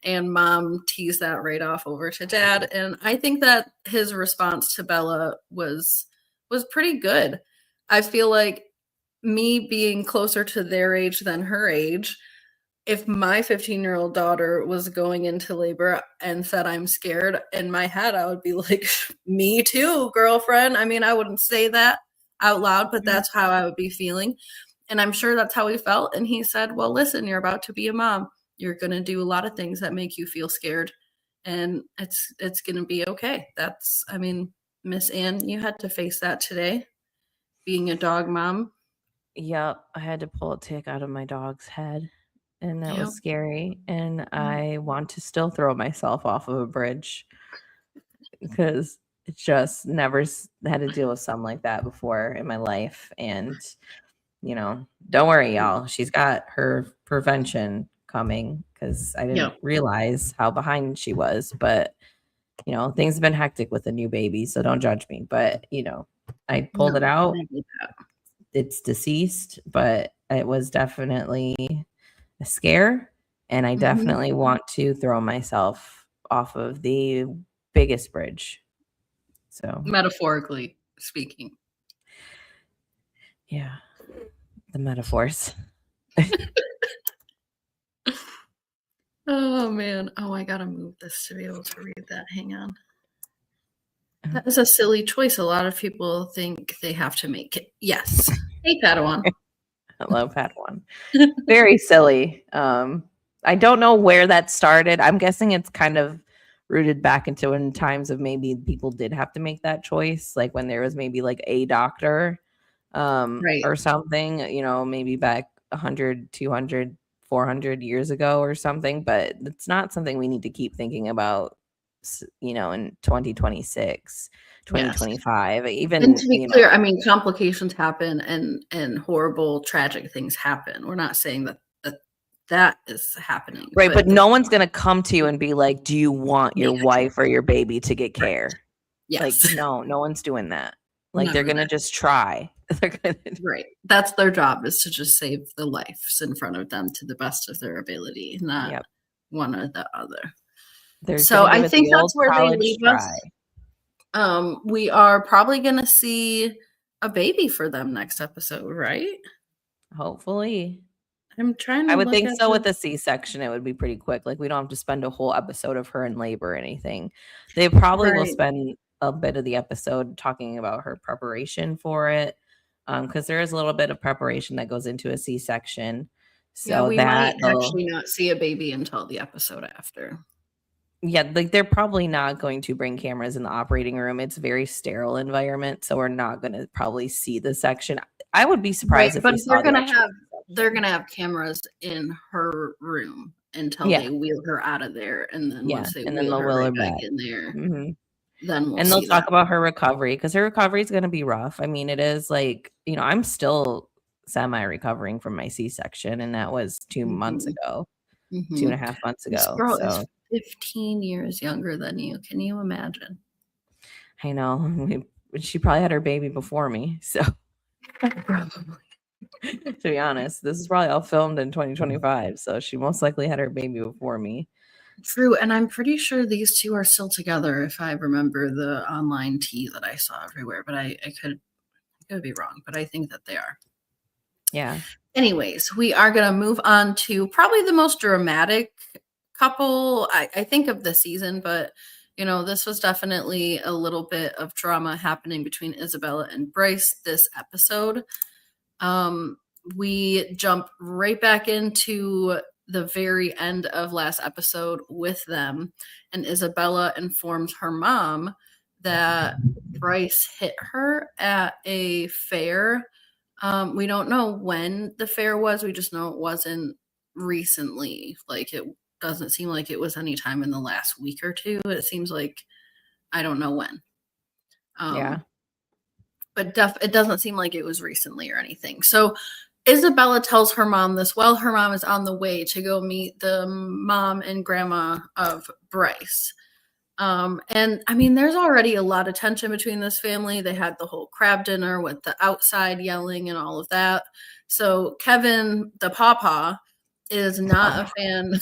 and mom teased that right off over to dad. And I think that his response to Bella was pretty good. I feel like, me being closer to their age than her age, if my 15-year-old daughter was going into labor and said, I'm scared, in my head, I would be like, me too, girlfriend. I mean, I wouldn't say that out loud, but that's how I would be feeling. And I'm sure that's how he felt. And he said, well, listen, you're about to be a mom. You're going to do a lot of things that make you feel scared. And it's going to be okay. I mean, Miss Ann, you had to face that today, being a dog mom. Yep, I had to pull a tick out of my dog's head, and that was scary. And I want to still throw myself off of a bridge because it just never had to deal with something like that before in my life. And, don't worry, y'all. She's got her prevention coming because I didn't realize how behind she was. But, things have been hectic with a new baby, so don't judge me. But, I pulled it out. It's deceased, but it was definitely a scare, and I definitely want to throw myself off of the biggest bridge. So metaphorically speaking. Yeah, the metaphors. Oh man. Oh, I gotta move this to be able to read that. Hang on. That is a silly choice. A lot of people think they have to make it. Yes. Hey, Padawan. I love Padawan. Very silly. I don't know where that started. I'm guessing it's kind of rooted back into in times of maybe people did have to make that choice, like when there was maybe like a doctor or something, maybe back 100, 200, 400 years ago or something. But it's not something we need to keep thinking about, in 2026, 2025. Even, and to be clear, I mean, complications happen and horrible, tragic things happen. We're not saying that is happening. Right. But no one's going to come to you and be like, do you want your wife or your baby to get care? Yes. Like, no one's doing that. Like, they're going to just try. Right. That's their job, is to just save the lives in front of them to the best of their ability, not one or the other. So I think that's where they leave us. We are probably going to see a baby for them next episode, right? Hopefully. I'm trying to I would think so. With a C-section, it would be pretty quick. Like, we don't have to spend a whole episode of her in labor or anything. They probably will spend a bit of the episode talking about her preparation for it. because there is a little bit of preparation that goes into a C-section. So yeah, we might actually not see a baby until the episode after. Yeah, like they're probably not going to bring cameras in the operating room. It's a very sterile environment, so we're not going to probably see the section. I would be surprised if but we saw they're gonna have cameras in her room until they wheel her out of there, and then once they wheel her right back in there, then we'll and they'll see talk about her recovery, because her recovery is going to be rough. I mean, it is like, I'm still semi-recovering from my C-section, and that was 2 months ago, 2.5 months ago. This girl is 15 years younger than you. Can you imagine? I know. She probably had her baby before me, so probably. To be honest, this is probably all filmed in 2025, so she most likely had her baby before me. True, and I'm pretty sure these two are still together, if I remember the online tea that I saw everywhere, but I could be wrong, but I think that they are. Yeah. Anyways, we are going to move on to probably the most dramatic couple, I think, of the season, but this was definitely a little bit of drama happening between Isabella and Bryce this episode. We jump right back into the very end of last episode with them, and Isabella informs her mom that Bryce hit her at a fair. We don't know when the fair was. We just know it wasn't recently. Like, it doesn't seem like it was any time in the last week or two. It seems like I don't know when. Yeah. But it doesn't seem like it was recently or anything. So Isabella tells her mom this while her mom is on the way to go meet the mom and grandma of Bryce. And I mean, there's already a lot of tension between this family. They had the whole crab dinner with the outside yelling and all of that. So Kevin, the papa, is not a fan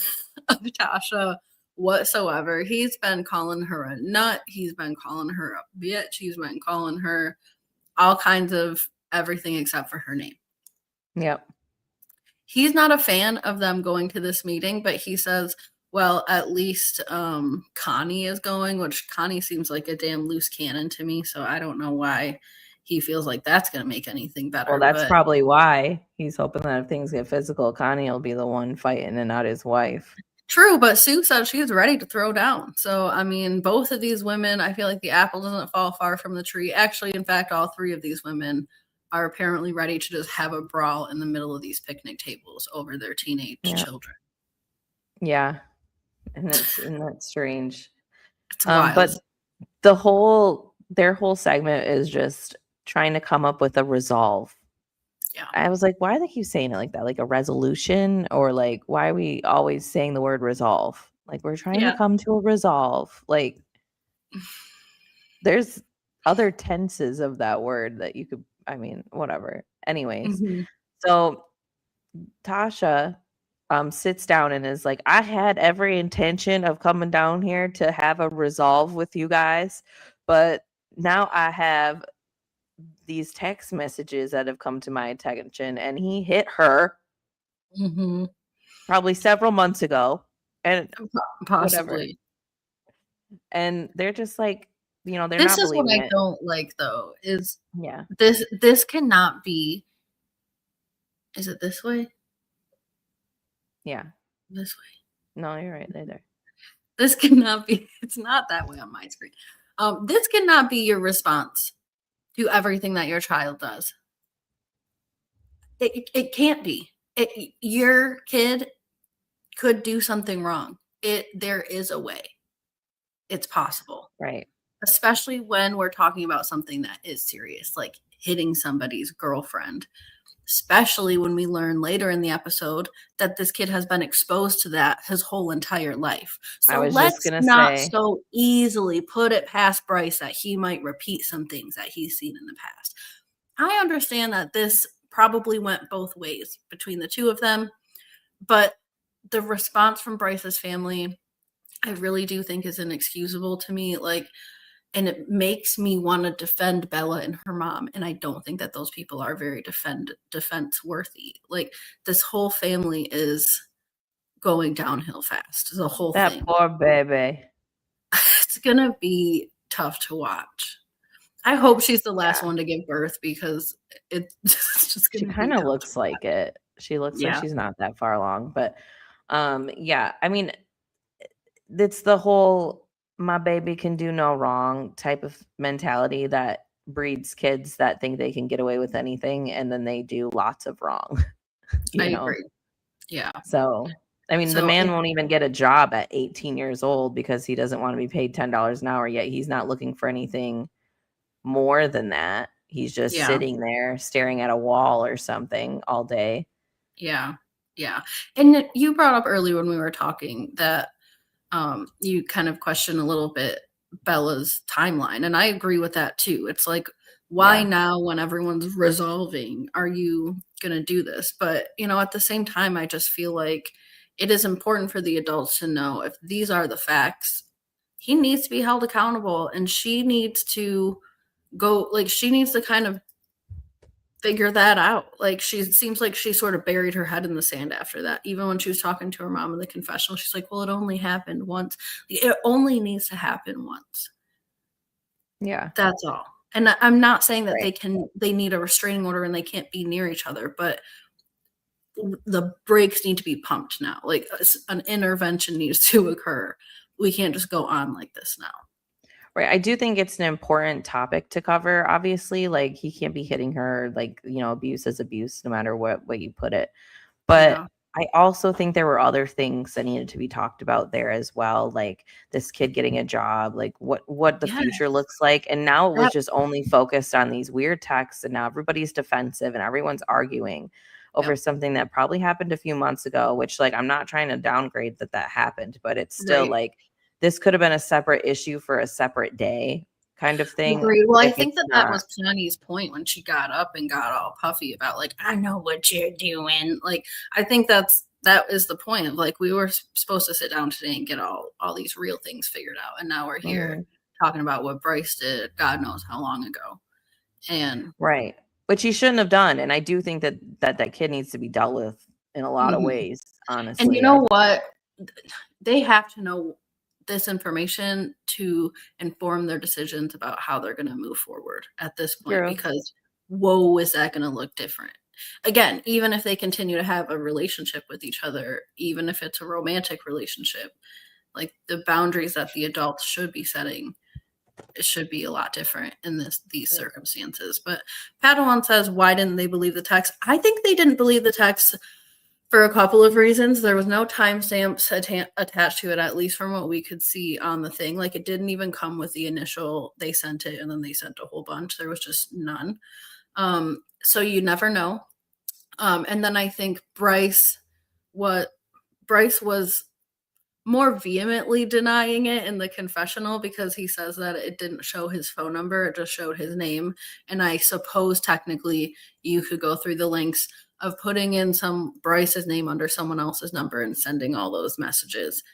of Tasha whatsoever. He's been calling her a nut. He's been calling her a bitch. He's been calling her all kinds of everything except for her name. Yep. He's not a fan of them going to this meeting, but he says, well, at least Connie is going, which Connie seems like a damn loose cannon to me. So I don't know why he feels like that's going to make anything better. Well, that's probably why he's hoping that if things get physical, Connie will be the one fighting and not his wife. True, but Sue said she's ready to throw down. So, I mean, both of these women, I feel like the apple doesn't fall far from the tree. Actually, in fact, all three of these women are apparently ready to just have a brawl in the middle of these picnic tables over their teenage children. Yeah. And that's strange. It's wild. But their whole segment is just trying to come up with a resolve. Yeah. I was like, why do they keep saying it like that? Like a resolution? Or like, why are we always saying the word resolve? Like, we're trying to come to a resolve. Like, there's other tenses of that word that you could, I mean, whatever. Anyways, so Tasha sits down and is like, I had every intention of coming down here to have a resolve with you guys, but now I have these text messages that have come to my attention, and he hit her probably several months ago, and possibly whatever. And they're just like, they're this not is what I it. don't like, though, is this cannot be. Is it this way? Yeah, this way. No, you're right there. This cannot be. It's not that way on my screen. This cannot be your response to everything that your child does. It can't be. Your kid could do something wrong. There is a way. It's possible. Right. Especially when we're talking about something that is serious, like hitting somebody's girlfriend. Especially when we learn later in the episode that this kid has been exposed to that his whole entire life. So let's not so easily put it past Bryce that he might repeat some things that he's seen in the past. I understand that this probably went both ways between the two of them, but the response from Bryce's family, I really do think is inexcusable to me. And it makes me want to defend Bella and her mom. And I don't think that those people are very defense worthy. Like, this whole family is going downhill fast. The whole thing. That poor baby. It's going to be tough to watch. I hope she's the last one to give birth because it's just She going to be kind of down to looks like it. She looks like Yeah. she's not that far along, but yeah, I mean, it's the whole my baby can do no wrong type of mentality that breeds kids that think they can get away with anything and then they do lots of wrong, I you know. agree. Yeah. So, I mean, the So man won't even get a job at 18 years old because he doesn't want to be paid $10 an hour, yet he's not looking for anything more than that. He's just yeah. sitting there staring at a wall or something all day. Yeah. Yeah. And you brought up earlier when we were talking that you kind of question a little bit Bella's timeline. And I agree with that too. It's like, why now when everyone's resolving are you going to do this? But, at the same time, I just feel like it is important for the adults to know if these are the facts, he needs to be held accountable and she needs to she needs to kind of figure that out. Like she seems like she sort of buried her head in the sand after that. Even when she was talking to her mom in the confessional, she's like, well, it only happened once. It only needs to happen once. Yeah. That's all. And I'm not saying that they need a restraining order and they can't be near each other, but the brakes need to be pumped now. Like an intervention needs to occur. We can't just go on like this now. Right. I do think it's an important topic to cover, obviously. Like he can't be hitting her, like, abuse is abuse, no matter what way you put it. But I also think there were other things that needed to be talked about there as well, like this kid getting a job, like what the future looks like. And now it was just only focused on these weird texts, and now everybody's defensive and everyone's arguing over something that probably happened a few months ago, which, like, I'm not trying to downgrade that happened, but it's still like this could have been a separate issue for a separate day kind of thing. Agreed. Well, I think that was Connie's point when she got up and got all puffy about, like, I know what you're doing. Like, I think that is the point of, like, we were supposed to sit down today and get all these real things figured out. And now we're here talking about what Bryce did, God knows how long ago. And right. Which he shouldn't have done. And I do think that kid needs to be dealt with in a lot of ways, honestly. And you know what? They have to know this information to inform their decisions about how they're going to move forward at this point, because whoa, is that going to look different? Again, even if they continue to have a relationship with each other, even if it's a romantic relationship, like the boundaries that the adults should be setting, it should be a lot different in these circumstances. But Padawan says, why didn't they believe the text? I think they didn't believe the text for a couple of reasons. There was no timestamps attached to it, at least from what we could see on the thing. Like, it didn't even come with the initial, they sent it and then they sent a whole bunch. There was just none. So you never know. And then I think Bryce was more vehemently denying it in the confessional, because he says that it didn't show his phone number, it just showed his name. And I suppose technically you could go through the links of putting in some Bryce's name under someone else's number and sending all those messages.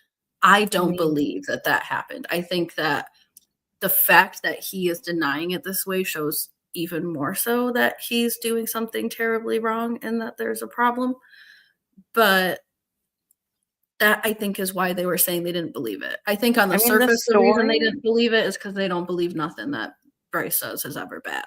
I don't believe that happened. I think that the fact that he is denying it this way shows even more so that he's doing something terribly wrong and that there's a problem. But that, I think, is why they were saying they didn't believe it. I think on the surface, the reason they didn't believe it is because they don't believe nothing that Bryce says is ever bad.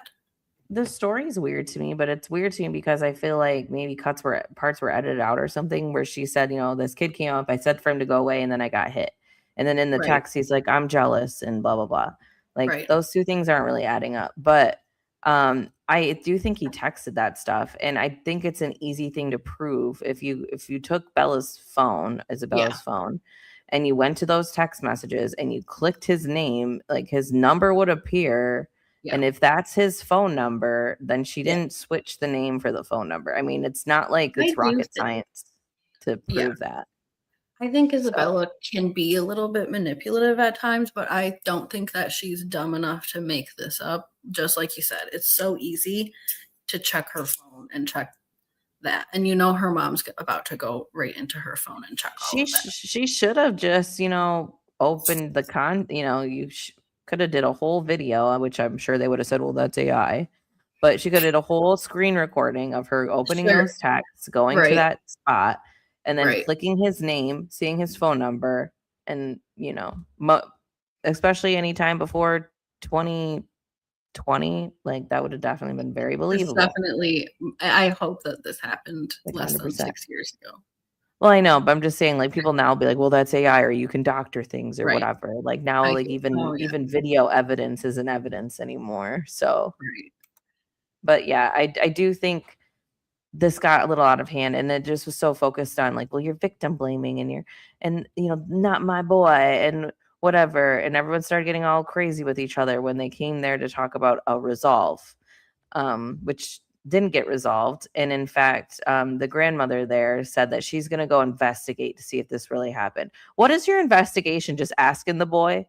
The story is weird to me, but it's weird to me because I feel like maybe parts were edited out or something, where she said, this kid came up, I said for him to go away, and then I got hit. And then in the text, he's like, I'm jealous and blah, blah, blah. Like, those two things aren't really adding up. But I do think he texted that stuff. And I think it's an easy thing to prove. If you took Bella's phone, Isabella's phone, and you went to those text messages and you clicked his name, like, his number would appear. Yeah. And if that's his phone number, then she didn't switch the name for the phone number. I mean, it's not like it's rocket science to prove that. I think Isabella can be a little bit manipulative at times, but I don't think that she's dumb enough to make this up. Just like you said, it's so easy to check her phone and check that. And her mom's about to go right into her phone and check all of that. She should have just, opened the you could have did a whole video, which I'm sure they would have said, well, that's AI. But she could have did a whole screen recording of her opening those texts, going to that spot, and then clicking his name, seeing his phone number, and, especially anytime before 20, 20, like that would have definitely been very believable. It's definitely, I hope that this happened like less 100%. than 6 years ago. Well, I know, but I'm just saying, like, people now be like, well, that's AI, or you can doctor things or Right. whatever. Like now, like even video evidence isn't evidence anymore. So, Right. but yeah, I do think this got a little out of hand, and it just was so focused on like, well, you're victim blaming and not my boy and whatever. And everyone started getting all crazy with each other when they came there to talk about a resolve, which didn't get resolved. And in fact, the grandmother there said that she's going to go investigate to see if this really happened. What is your investigation? Just asking the boy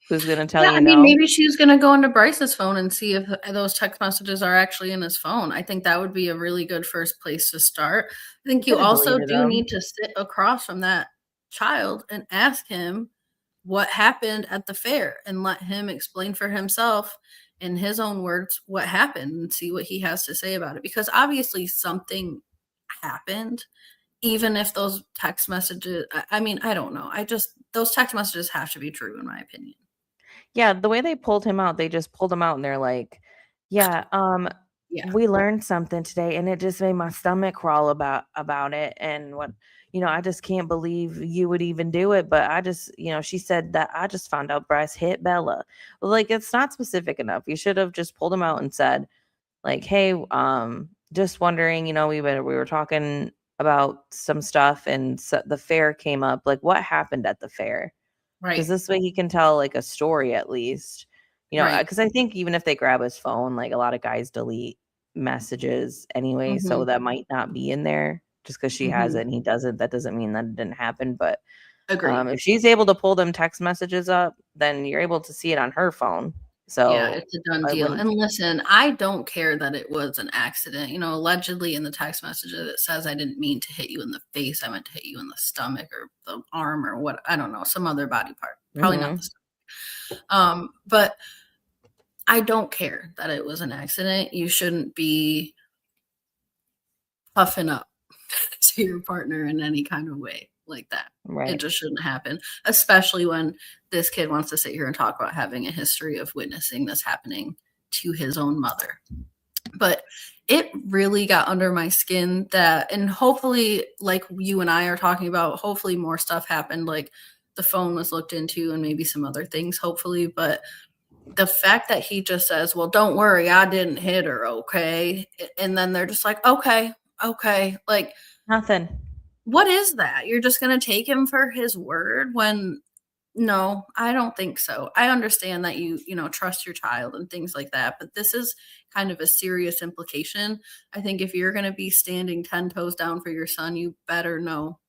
who's going to tell you I mean, no? maybe she's going to go into Bryce's phone and see if those text messages are actually in his phone. I think that would be a really good first place to start. I think you also do need to sit across from that child and ask him what happened at the fair and let him explain for himself in his own words what happened and see what he has to say about it. Because obviously something happened, even if those text messages, I mean, I don't know. Those text messages have to be true in my opinion. Yeah, the way they pulled him out, they just pulled him out and they're like, yeah, we learned something today and it just made my stomach crawl about it. And what, I just can't believe you would even do it. But I just, she said that I just found out Bryce hit Bella. Like, it's not specific enough. You should have just pulled him out and said, like, hey, just wondering, we were talking about some stuff and so the fair came up. Like, what happened at the fair? Right. Because this way he can tell like a story at least, because I think even if they grab his phone, like a lot of guys delete messages anyway. So that might not be in there just because she has it and he doesn't. That doesn't mean that it didn't happen. But if she's able to pull them text messages up, then you're able to see it on her phone. So yeah, it's a done deal. And listen, I don't care that it was an accident. Allegedly in the text messages, it says I didn't mean to hit you in the face. I meant to hit you in the stomach or the arm or what, I don't know, some other body part. Probably not the stomach. But I don't care that it was an accident. You shouldn't be puffing up to your partner in any kind of way like that. Right. It just shouldn't happen, especially when this kid wants to sit here and talk about having a history of witnessing this happening to his own mother. But it really got under my skin that, and hopefully, like you and I are talking about, hopefully more stuff happened, like the phone was looked into and maybe some other things, hopefully. But the fact that he just says, well, don't worry, I didn't hit her, okay? And then they're just like, okay, like nothing. What is that? You're just going to take him for his word when no, I don't think so. I understand that you trust your child and things like that, but this is kind of a serious implication. I think if you're going to be standing 10 toes down for your son, you better know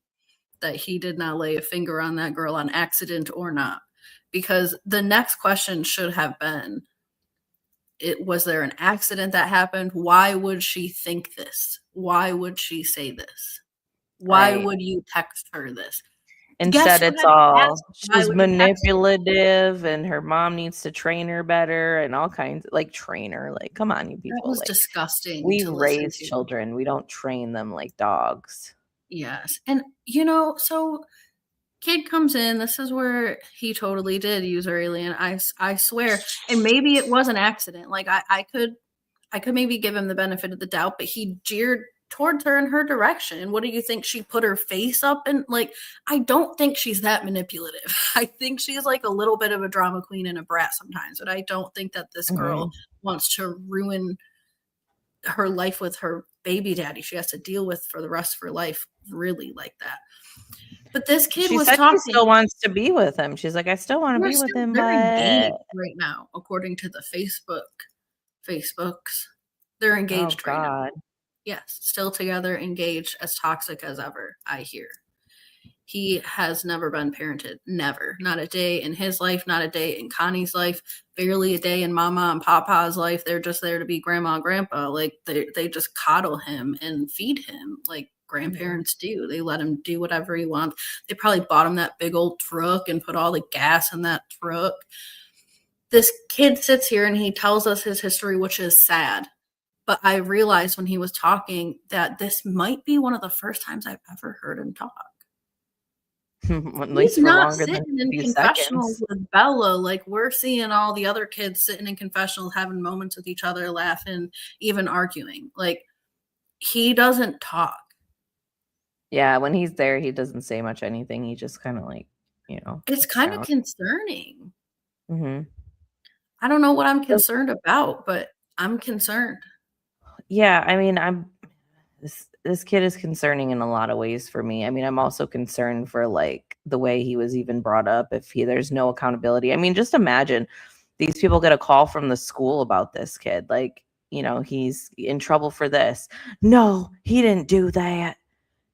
that he did not lay a finger on that girl on accident or not. Because the next question should have been, was there an accident that happened? Why would she think this? Why would she say this? Why would you text her this? Instead, it's all she's manipulative and her mom needs to train her better and all kinds like train her. Like, come on, you people. That was disgusting. We raise children. We don't train them like dogs. Yes. And so kid comes in. This is where he totally did use her alien. I swear. And maybe it was an accident. Like I could maybe give him the benefit of the doubt, but he jeered towards her in her direction. What do you think? She put her face up and like, I don't think she's that manipulative. I think she's like a little bit of a drama queen and a brat sometimes, but I don't think that this girl wants to ruin her life with her baby daddy she has to deal with for the rest of her life, really like that. But this kid was talking. She still wants to be with him. She's like, I still want to be with him. They're engaged right now, according to the Facebooks. They're engaged right now. Yes, still together, engaged, as toxic as ever, I hear. He has never been parented. Never. Not a day in his life, not a day in Connie's life, barely a day in Mama and Papa's life. They're just there to be grandma and grandpa. Like, they just coddle him and feed him like grandparents do. They let him do whatever he wants. They probably bought him that big old truck and put all the gas in that truck. This kid sits here and he tells us his history, which is sad. But I realized when he was talking that this might be one of the first times I've ever heard him talk. At He's least for not longer than sitting a in few confessionals seconds. with Bella. Like, we're seeing all the other kids sitting in confessionals, having moments with each other, laughing, even arguing. Like, he doesn't talk. Yeah, when he's there, he doesn't say much anything. He just kind of like, It's sits kind of down. concerning. Mm-hmm. I don't know what I'm concerned about, but I'm concerned. Yeah, I mean, this kid is concerning in a lot of ways for me. I mean, I'm also concerned for like the way he was even brought up. If there's no accountability. I mean, just imagine these people get a call from the school about this kid. Like, he's in trouble for this. No, he didn't do that.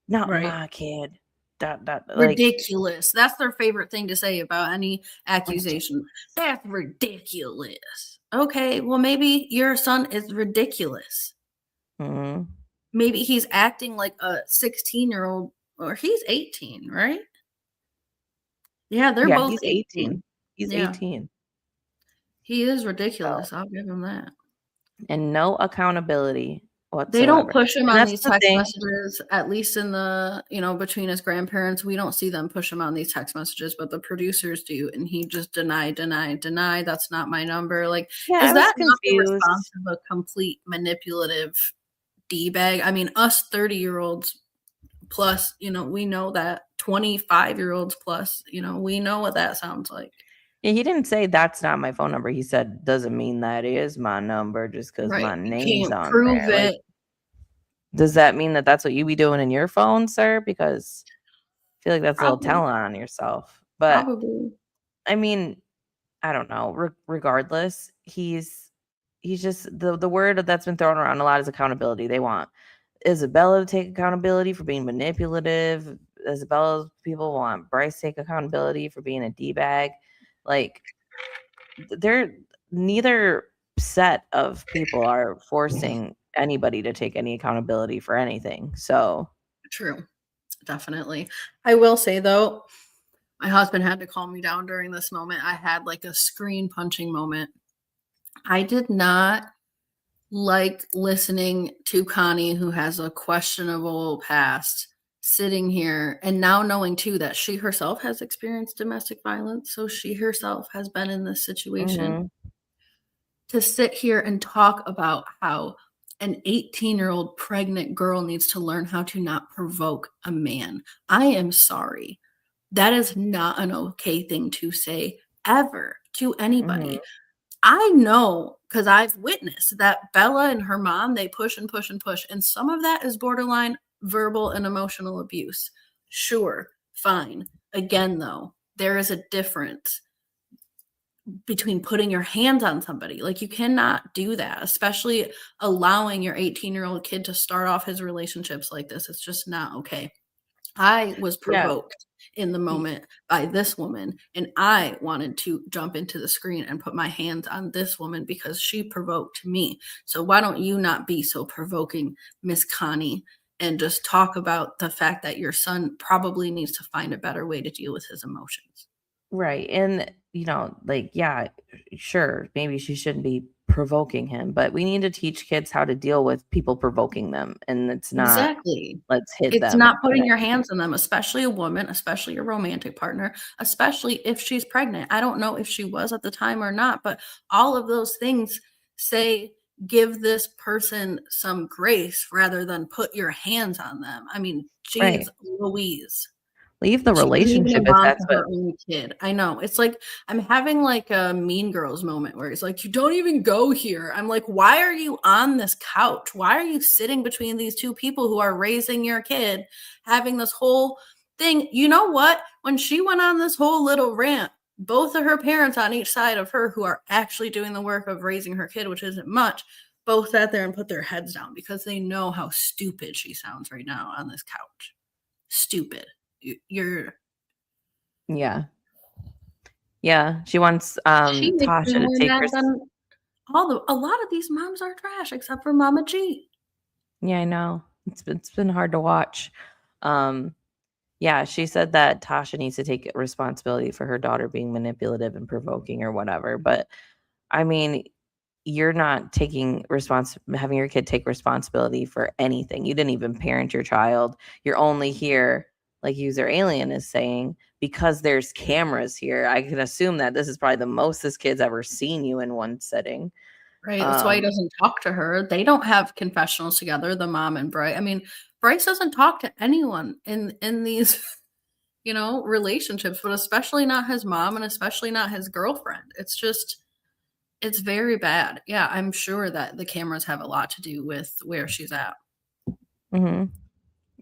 Not Right. my kid. Like Ridiculous. That's their favorite thing to say about any accusation. That's ridiculous. Okay, well, maybe your son is ridiculous. mm-hmm. Maybe he's acting like a 16-year-old, or he's 18, right? Yeah, they're Yeah, both he's 18. 18. He's Yeah, 18. he is So, ridiculous. I'll give him that. and no accountability They don't whatsoever. push him And on that's these the text thing. messages, at least in the, between his grandparents. We don't see them push him on these text messages, but the producers do. And he just deny. That's not my number. Like, Yeah, is I was that not the response confused. of a complete manipulative D-bag? I mean, us 30-year-olds plus, we know that 25-year-olds plus, we know what that sounds like. Yeah, he didn't say that's not my phone number. He said doesn't mean that is my number just because Right. my You name's can't on prove there. Like, it. does that mean that that's what you be doing in your phone, sir? Because I feel like that's a little Probably. telling on yourself. But Probably. I mean, I don't know. Regardless, he's just the word that's been thrown around a lot is accountability. They want Isabella to take accountability for being manipulative. Isabella's people want Bryce to take accountability for being a D-bag. Like, they're neither set of people are forcing anybody to take any accountability for anything. So True. Definitely. I will say, though, my husband had to calm me down during this moment. I had like a screen punching moment. I did not like listening to Connie, who has a questionable past, sitting here and now knowing too that she herself has experienced domestic violence. So she herself has been in this situation. mm-hmm. To sit here and talk about how an 18-year-old pregnant girl needs to learn how to not provoke a man. I am sorry. That is not an okay thing to say ever to Mm-hmm. anybody. I know because I've witnessed that Bella and her mom, they push and push and push. And some of that is borderline verbal and emotional abuse. Sure, fine. Again, though, there is a difference between putting your hands on somebody. Like, you cannot do that, especially allowing your 18-year-old kid to start off his relationships like this. It's just not okay. I was Yeah. provoked in the moment by this woman, and I wanted to jump into the screen and put my hands on this woman because she provoked me. So why don't you not be so provoking, Miss Connie, and just talk about the fact that your son probably needs to find a better way to deal with his emotions? Right. And, like, yeah, sure, maybe she shouldn't be provoking him, but we need to teach kids how to deal with people provoking them. And it's not, Exactly. let's hit It's them. not putting your hands on them, especially a woman, especially a romantic partner, especially if she's pregnant. I don't know if she was at the time or not, but all of those things say give this person some grace rather than put your hands on them. I mean, Right. geez Louise. Leave the She wasn't even relationship a if mom that's to what. her own kid. I know. It's like I'm having like a Mean Girls moment where it's like, you don't even go here. I'm like, why are you on this couch? Why are you sitting between these two people who are raising your kid, having this whole thing? You know what? When she went on this whole little rant, both of her parents on each side of her, who are actually doing the work of raising her kid, which isn't much, both sat there and put their heads down because they know how stupid she sounds right now on this couch. Stupid. You're Yeah. Yeah. She wants She makes me Tasha to more take mad than a lot of these moms are trash except for Mama G. Yeah, I know. It's been hard to watch. Yeah, she said that Tasha needs to take responsibility for her daughter being manipulative and provoking or whatever. But I mean, you're not having your kid take responsibility for anything. You didn't even parent your child. You're only here like User Alien is saying, because there's cameras here, I can assume that this is probably the most this kid's ever seen you in one setting. Right. That's why he doesn't talk to her. They don't have confessionals together, the mom and Bryce. I mean, Bryce doesn't talk to anyone in these, relationships, but especially not his mom and especially not his girlfriend. It's very bad. Yeah, I'm sure that the cameras have a lot to do with where she's at. Mm-hmm.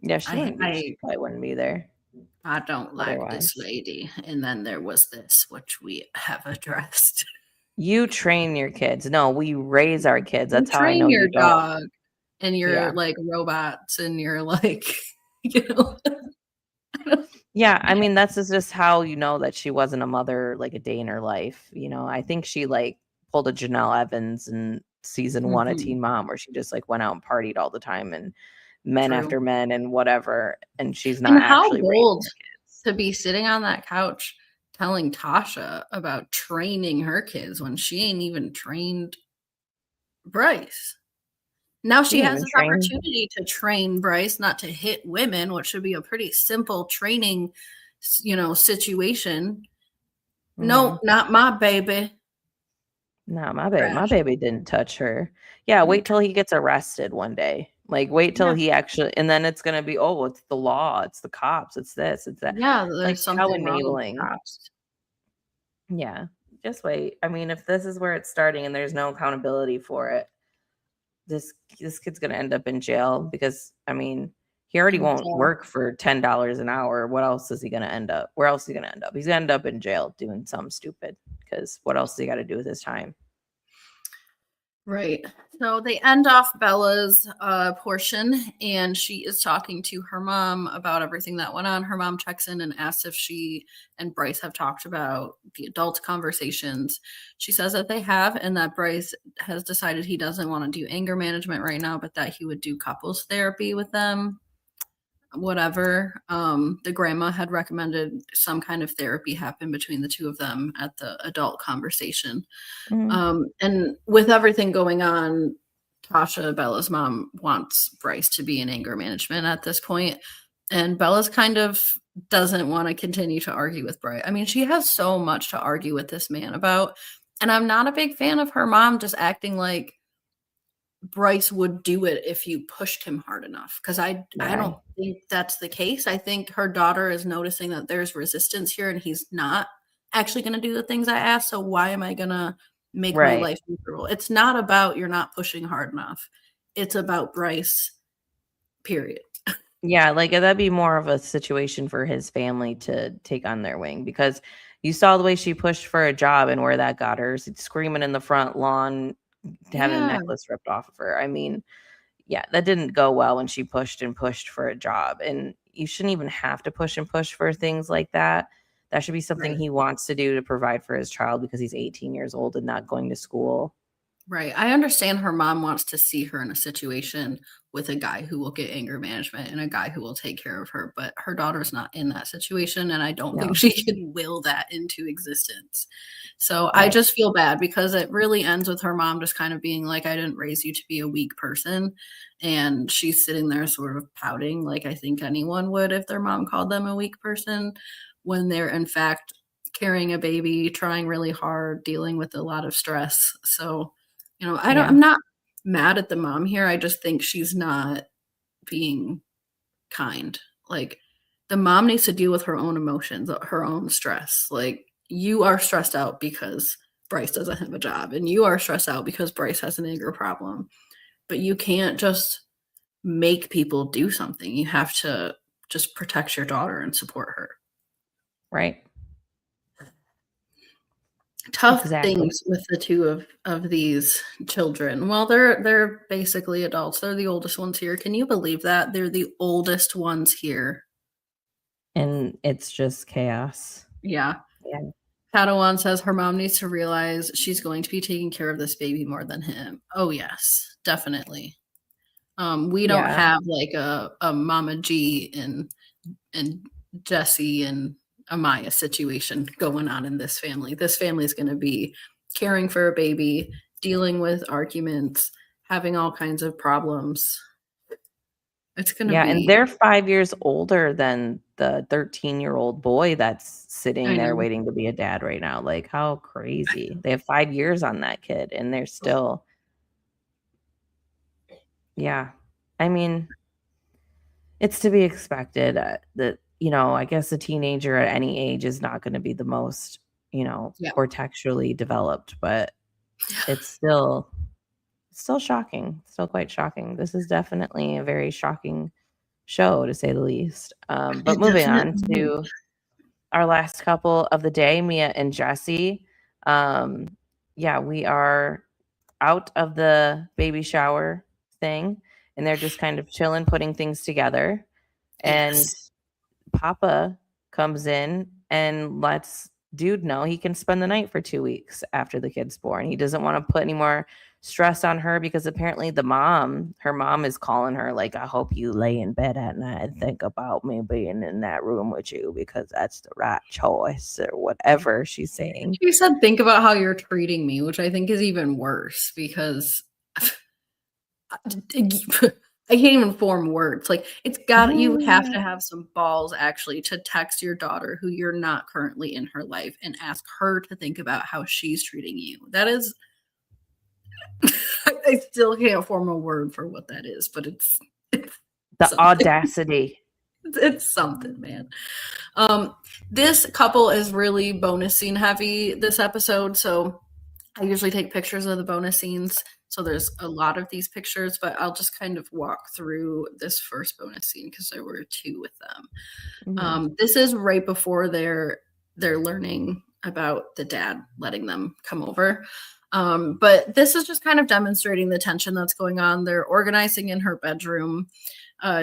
Yeah, she I probably wouldn't be there. I don't like this lady. And then there was this, which we have addressed. You train your kids. No, we raise our kids. That's how I know your you don't. dog and your like robots and your like, Yeah, I mean, that's just how you know that she wasn't a mother like a day in her life. I think she like pulled a Janelle Evans in season 1 of Teen Mom, where she just like went out and partied all the time and men after men and whatever. And she's not actually bold to be sitting on that couch telling Tasha about training her kids when she ain't even trained Bryce. Now she has this opportunity to train Bryce not to hit women, which should be a pretty simple training, situation. Mm-hmm. No, not my baby. Not my baby. My baby didn't touch her. Yeah, wait till he gets arrested one day. Like, wait till he actually, and then it's going to be, oh, it's the law, it's the cops, it's this, it's that. Yeah, there's like, something how enabling. wrong with cops. Yeah, just wait. I mean, if this is where it's starting and there's no accountability for it, this kid's going to end up in jail because, I mean, he already won't work for $10 an hour. What else is he going to end up? Where else is he going to end up? He's going to end up in jail doing something stupid, because what else does he got to do with his time? Right. So they end off Bella's portion, and she is talking to her mom about everything that went on. Her mom checks in and asks if she and Bryce have talked about the adult conversations. She says that they have, and that Bryce has decided he doesn't want to do anger management right now, but that he would do couples therapy with them. Whatever. The grandma had recommended some kind of therapy happen between the two of them at the adult conversation. Mm-hmm. And with everything going on, Tasha, Bella's mom, wants Bryce to be in anger management at this point. And Bella's kind of doesn't want to continue to argue with Bryce. I mean, she has so much to argue with this man about. And I'm not a big fan of her mom just acting like Bryce would do it if you pushed him hard enough, because I don't think that's the case. I think her daughter is noticing that there's resistance here and he's not actually going to do the things I asked. So why am I going to make my life miserable? It's not about you're not pushing hard enough. It's about Bryce, period. Yeah, like that'd be more of a situation for his family to take on their wing, because you saw the way she pushed for a job and where that got her, screaming in the front lawn, having a necklace ripped off of her. I mean, yeah, that didn't go well when she pushed and pushed for a job. And you shouldn't even have to push and push for things like that. That should be something he wants to do to provide for his child, because he's 18 years old and not going to school. Right. I understand her mom wants to see her in a situation with a guy who will get anger management and a guy who will take care of her, but her daughter's not in that situation, and I don't think she can will that into existence. So I just feel bad, because it really ends with her mom just kind of being like, I didn't raise you to be a weak person. And she's sitting there sort of pouting, like I think anyone would if their mom called them a weak person, when they're in fact carrying a baby, trying really hard, dealing with a lot of stress. So I'm not mad at the mom here. I just think she's not being kind. Like, the mom needs to deal with her own emotions, her own stress. Like, you are stressed out because Bryce doesn't have a job, and you are stressed out because Bryce has an anger problem. But you can't just make people do something. You have to just protect your daughter and support her. Right. Tough things with the two of these children. Well, they're basically adults. They're the oldest ones here. Can you believe that? They're the oldest ones here. And it's just chaos. Yeah. Padawan says her mom needs to realize she's going to be taking care of this baby more than him. Oh, yes, definitely. We don't have like a Mama G and Jesse and Amya situation going on in this family. This family is going to be caring for a baby, dealing with arguments, having all kinds of problems. It's gonna be. And they're 5 years older than the 13-year-old boy that's sitting there waiting to be a dad right now. Like, how crazy. They have 5 years on that kid, and they're still I mean, it's to be expected that, I guess a teenager at any age is not gonna be the most, cortextually developed, but it's still shocking, still quite shocking. This is definitely a very shocking show, to say the least. But moving on to our last couple of the day, Mia and Jesse. We are out of the baby shower thing, and they're just kind of chilling, putting things together. And Papa comes in and lets dude know he can spend the night for 2 weeks after the kid's born. He doesn't want to put any more stress on her because apparently her mom is calling her like, I hope you lay in bed at night and think about me being in that room with you because that's the right choice or whatever she's saying. She said, think about how you're treating me, which I think is even worse because I can't even form words. Like, you have to have some balls actually to text your daughter who you're not currently in her life and ask her to think about how she's treating you. That is, I still can't form a word for what that is, but it's the something. Audacity. It's something, man. This couple is really bonus scene heavy this episode. So I usually take pictures of the bonus scenes. So there's a lot of these pictures, but I'll just kind of walk through this first bonus scene because there were 2 with them. Mm-hmm. This is right before they're learning about the dad letting them come over. But this is just kind of demonstrating the tension that's going on. They're organizing in her bedroom.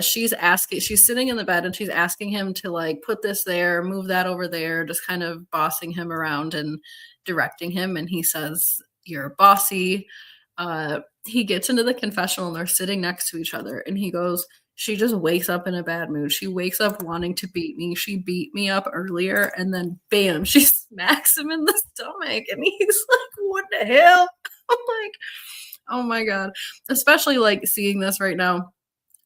She's sitting in the bed and she's asking him to like put this there, move that over there, just kind of bossing him around and directing him. And he says, "You're bossy." He gets into the confessional and they're sitting next to each other and he goes, "She just wakes up in a bad mood. She wakes up wanting to beat me. She beat me up earlier." And then bam, she smacks him in the stomach. And he's like, "What the hell?" I'm like, oh my God. Especially like seeing this right now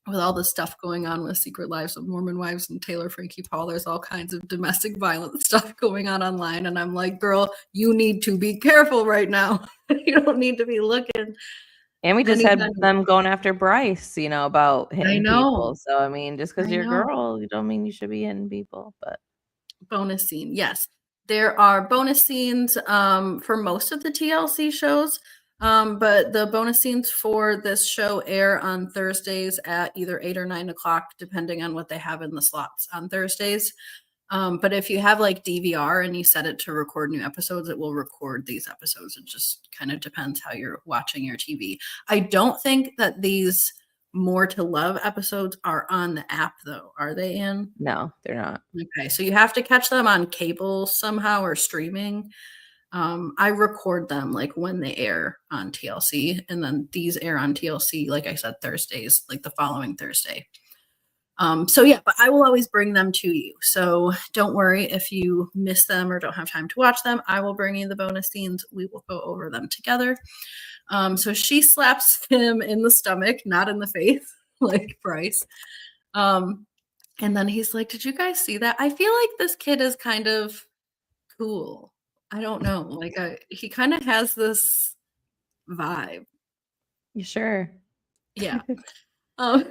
with all the stuff going on with Secret Lives of Mormon Wives and Taylor Frankie Paul. There's all kinds of domestic violence stuff going on online. And I'm like, girl, you need to be careful right now. You don't need to be looking. And we just had them going after Bryce, about hitting people. So, I mean, just because you're a girl, you don't mean you should be hitting people. But bonus scene. Yes. There are bonus scenes for most of the TLC shows. But the bonus scenes for this show air on Thursdays at either 8 or 9 o'clock, depending on what they have in the slots on Thursdays. But if you have like DVR and you set it to record new episodes, it will record these episodes. It just kind of depends how you're watching your TV. I don't think that these More to Love episodes are on the app though. Are they in? No, they're not. Okay. So you have to catch them on cable somehow or streaming. I record them like when they air on TLC, and then these air on TLC, like I said, Thursdays, like the following Thursday. But I will always bring them to you. So don't worry if you miss them or don't have time to watch them. I will bring you the bonus scenes. We will go over them together. So she slaps him in the stomach, not in the face, like Bryce. And then he's like, "Did you guys see that?" I feel like this kid is kind of cool. I don't know. Like he kind of has this vibe. You sure? Yeah. So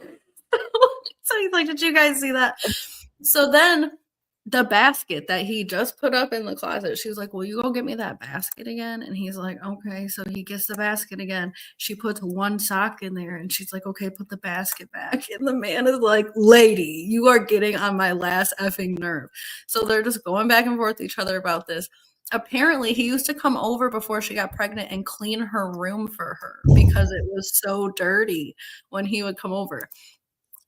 he's like, "Did you guys see that?" So then the basket that he just put up in the closet, she's like, "Will you go get me that basket again?" And he's like, "Okay." So he gets the basket again. She puts one sock in there and she's like, "Okay, put the basket back." And the man is like, "Lady, you are getting on my last effing nerve." So they're just going back and forth with each other about this. Apparently, he used to come over before she got pregnant and clean her room for her because it was so dirty when he would come over.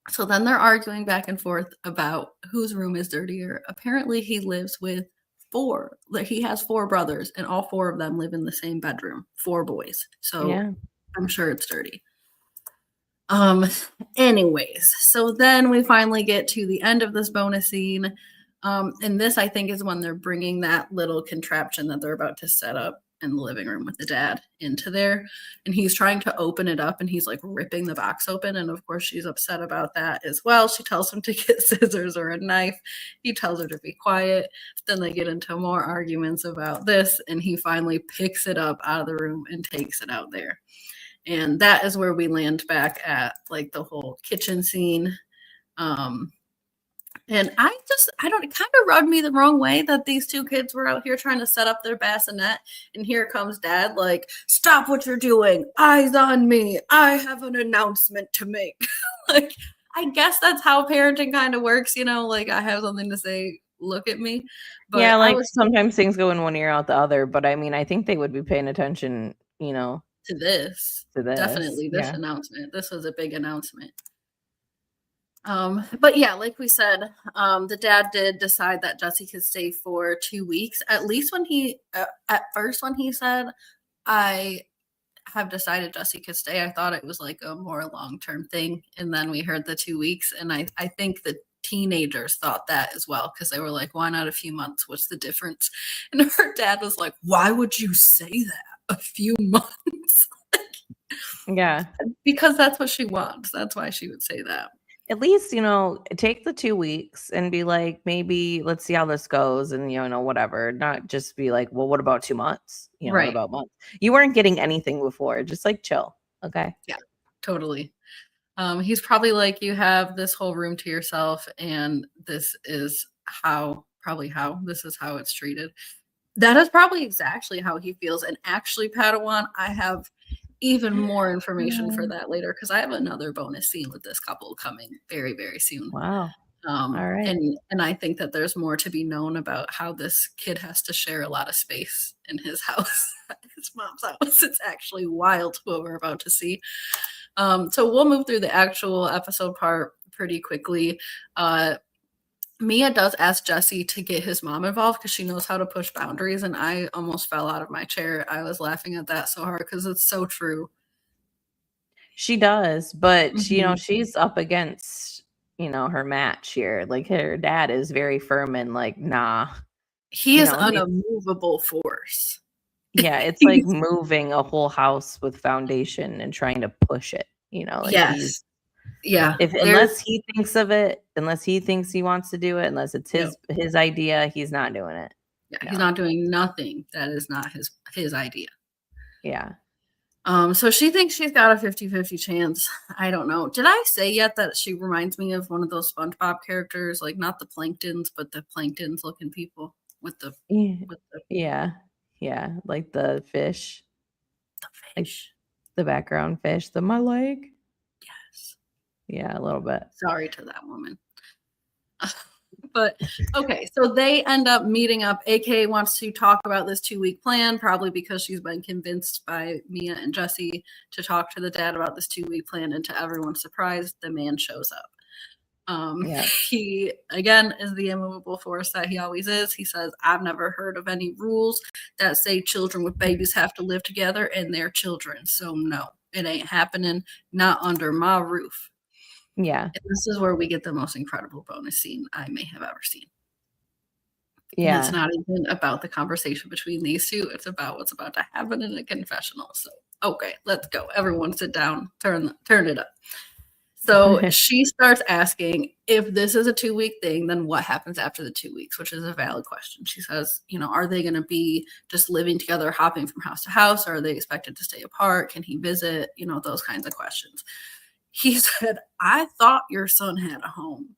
So then they're arguing back and forth about whose room is dirtier. Apparently, he lives with 4. Like he has 4 brothers, and all 4 of them live in the same bedroom. 4 boys. So yeah. I'm sure it's dirty. Anyways, so then we finally get to the end of this bonus scene. And this, I think, is when they're bringing that little contraption that they're about to set up in the living room with the dad into there, and he's trying to open it up and he's like ripping the box open, and of course she's upset about that as well. She tells him to get scissors or a knife. He tells her to be quiet. Then they get into more arguments about this, and he finally picks it up out of the room and takes it out there. And that is where we land back at like the whole kitchen scene. And I don't, it kind of rubbed me the wrong way that these two kids were out here trying to set up their bassinet. And here comes dad, like, stop what you're doing. Eyes on me. I have an announcement to make. Like, I guess that's how parenting kind of works, you know, like I have something to say, look at me. But yeah, like sometimes things go in one ear out the other. But I mean, I think they would be paying attention, you know, to this. Definitely this announcement. This was a big announcement. But yeah, like we said, the dad did decide that Jesse could stay for 2 weeks. At least when at first when he said, I have decided Jesse could stay, I thought it was like a more long-term thing. And then we heard the 2 weeks. And I think the teenagers thought that as well, because they were like, why not a few months? What's the difference? And her dad was like, why would you say that? A few months? Yeah. Because that's what she wants. That's why she would say that. At least, you know, take the 2 weeks and be like, maybe let's see how this goes, and you know, whatever. Not just be like, well, what about 2 months? You know, right. What about months? You weren't getting anything before. Just like chill. Okay. Yeah, totally. He's probably like, you have this whole room to yourself, and this is how it's treated. That is probably exactly how he feels. And actually, Padawan, I have even more information for that later, because I have another bonus scene with this couple coming very, very soon. Wow. All right. And I think that there's more to be known about how this kid has to share a lot of space in his house, his mom's house. It's actually wild what we're about to see. So we'll move through the actual episode part pretty quickly. Mia does ask Jesse to get his mom involved because she knows how to push boundaries, and I almost fell out of my chair. I was laughing at that so hard because it's so true. She does, but you know, she's up against, you know, her match here. Like her dad is very firm and like, nah. He is an immovable force. Yeah, it's like moving a whole house with foundation and trying to push it, you know, like yes. Yeah. Unless he thinks of it, unless he thinks he wants to do it, unless it's his idea, he's not doing it. Yeah, no. He's not doing nothing that is not his idea. Yeah. So she thinks she's got a 50-50 chance. I don't know. Did I say yet that she reminds me of one of those SpongeBob characters, like not the Planktons, but the Planktons looking people with the yeah, like the fish. The fish. Like the background fish, my leg. Yes. Yeah, a little bit. Sorry to that woman. But okay, so they end up meeting up. AK wants to talk about this 2-week plan, probably because she's been convinced by Mia and Jesse to talk to the dad about this 2-week plan, and to everyone's surprise, the man shows up. He again is the immovable force that he always is. He says, I've never heard of any rules that say children with babies have to live together, and they're children. So no, it ain't happening. Not under my roof. Yeah. And this is where we get the most incredible bonus scene I may have ever seen. Yeah. And it's not even about the conversation between these two. It's about what's about to happen in a confessional. So, okay, let's go. Everyone sit down, turn it up. So she starts asking, if this is a 2-week thing, then what happens after the 2 weeks, which is a valid question. She says, you know, are they going to be just living together, hopping from house to house? Or are they expected to stay apart? Can he visit? You know, those kinds of questions. He said, I thought your son had a home.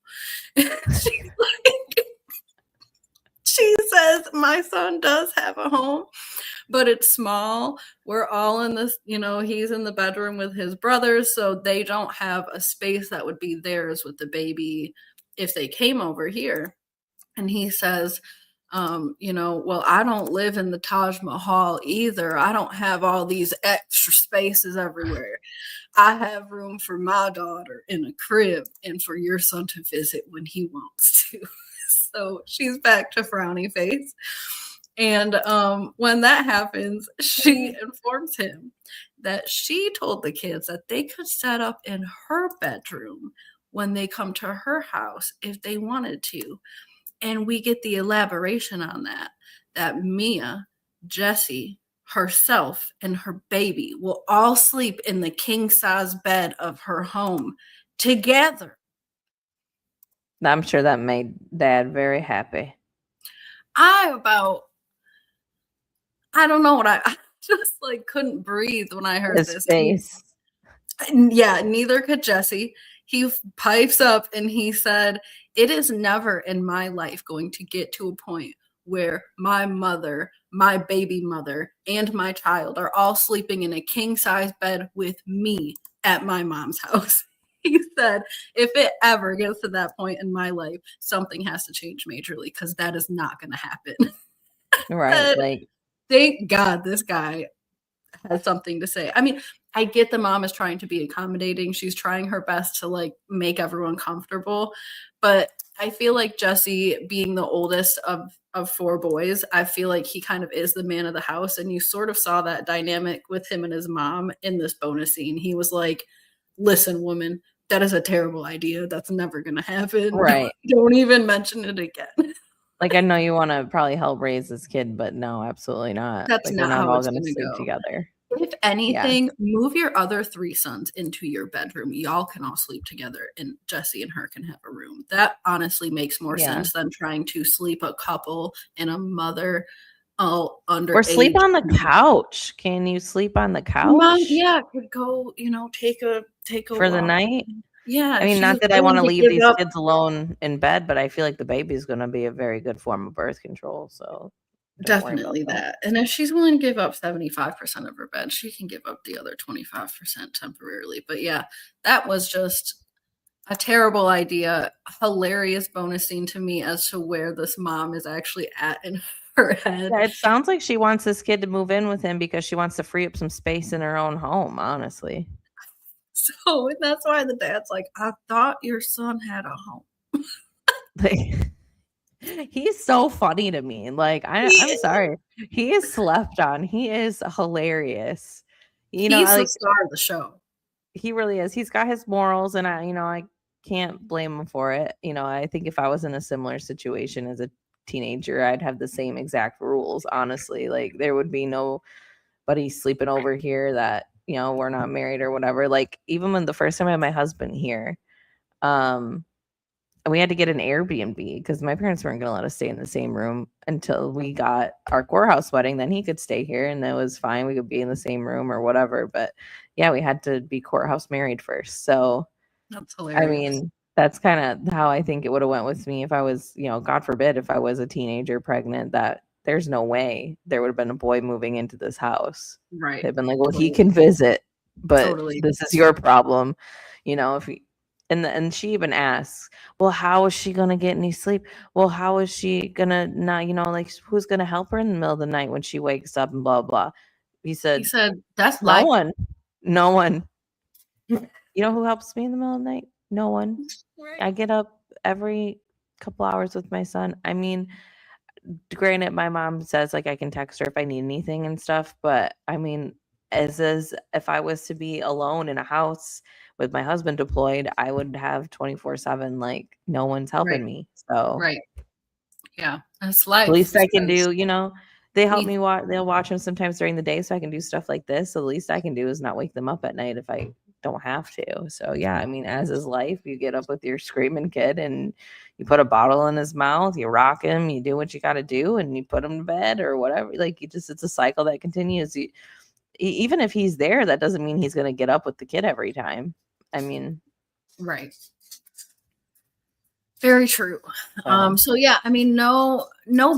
She says, my son does have a home, but it's small. We're all in this, you know, he's in the bedroom with his brothers, so they don't have a space that would be theirs with the baby if they came over here. And he says, you know, well, I don't live in the Taj Mahal either. I don't have all these extra spaces everywhere. I have room for my daughter in a crib and for your son to visit when he wants to. So she's back to frowny face. And when that happens, she informs him that she told the kids that they could set up in her bedroom when they come to her house if they wanted to. And we get the elaboration on that Mia, Jesse, herself and her baby will all sleep in the king-size bed of her home together. I'm sure that made Dad very happy. I don't know what I just like couldn't breathe when I heard His this. face. Yeah, neither could Jesse. He pipes up and he said, "It is never in my life going to get to a point where my mother, my baby mother, and my child are all sleeping in a king-size bed with me at my mom's house." He said, "If it ever gets to that point in my life, something has to change majorly because that is not going to happen." Right. Like, thank God this guy has something to say. I mean, I get the mom is trying to be accommodating. She's trying her best to like make everyone comfortable. But I feel like Jesse, being the oldest of four boys, I feel like he kind of is the man of the house. And you sort of saw that dynamic with him and his mom in this bonus scene. He was like, "Listen, woman, that is a terrible idea. That's never going to happen. right. Don't even mention it again." Like, I know you want to probably help raise this kid, but no, absolutely not. That's Like, they're not not how all it's going going to to sleep go. together. If anything, move your other three sons into your bedroom. Y'all can all sleep together, and Jesse and her can have a room. That honestly makes more sense than trying to sleep a couple and a mother all under Or sleep age. on the couch. Can you sleep on the Mom, couch? yeah, could go, take a For the walk. night? Yeah, I mean, she's not that I willing wanna to leave give these up. kids alone in bed, but I feel like the baby's gonna be a very good form of birth control, so don't worry about Definitely that. that. And if she's willing to give up 75% of her bed, she can give up the other 25% temporarily. But yeah, that was just a terrible idea. Hilarious bonus scene to me as to where this mom is actually at in her head. Yeah, it sounds like she wants this kid to move in with him because she wants to free up some space in her own home, honestly. So that's why the dad's like, "I thought your son had a home." Like, he's so funny to me. Like, I'm sorry. He is slept on. He is hilarious. He's the Like, star of the show. he really is. He's got his morals, and I can't blame him for it. I think if I was in a similar situation as a teenager, I'd have the same exact rules, honestly. Like, there would be nobody sleeping over here that, we're not married or whatever. Like, even when the first time I had my husband here, um, we had to get an Airbnb because my parents weren't going to let us stay in the same room until we got our courthouse wedding. Then he could stay here and that was fine. We could be in the same room or whatever. But yeah, we had to be courthouse married first. So, That's I hilarious. mean, that's kind of how I think it would have went with me if I was, God forbid, if I was a teenager pregnant, that there's no way there would have been a boy moving into this house. Right. They've been like, well, he Totally. can visit, but Totally. this is your problem. If he, and she even asks, well, how is she gonna get any sleep? Well, how is she gonna not, like, who's gonna help her in the middle of the night when she wakes up and blah blah. He He said, said, "That's no life." one, no one. You know who helps me in the middle of the night? No one. Right. I get up every couple hours with my son. I mean, granted, my mom says like I can text her if I need anything and stuff, but I mean, as if I was to be alone in a house with my husband deployed, I would have 24/7, like, no one's helping Right. me. So Right. Yeah. That's the life. least I can Because do, they help we me watch. They'll watch them sometimes during the day, so I can do stuff like this. So the least I can do is not wake them up at night if I don't have to. So yeah, I mean, as is life, you get up with your screaming kid and you put a bottle in his mouth, you rock him, you do what you got to do, and you put him to bed or whatever. Like, it's a cycle that continues. Even if he's there, that doesn't mean he's going to get up with the kid every time. I mean, right. Very true. so. So yeah, I mean, no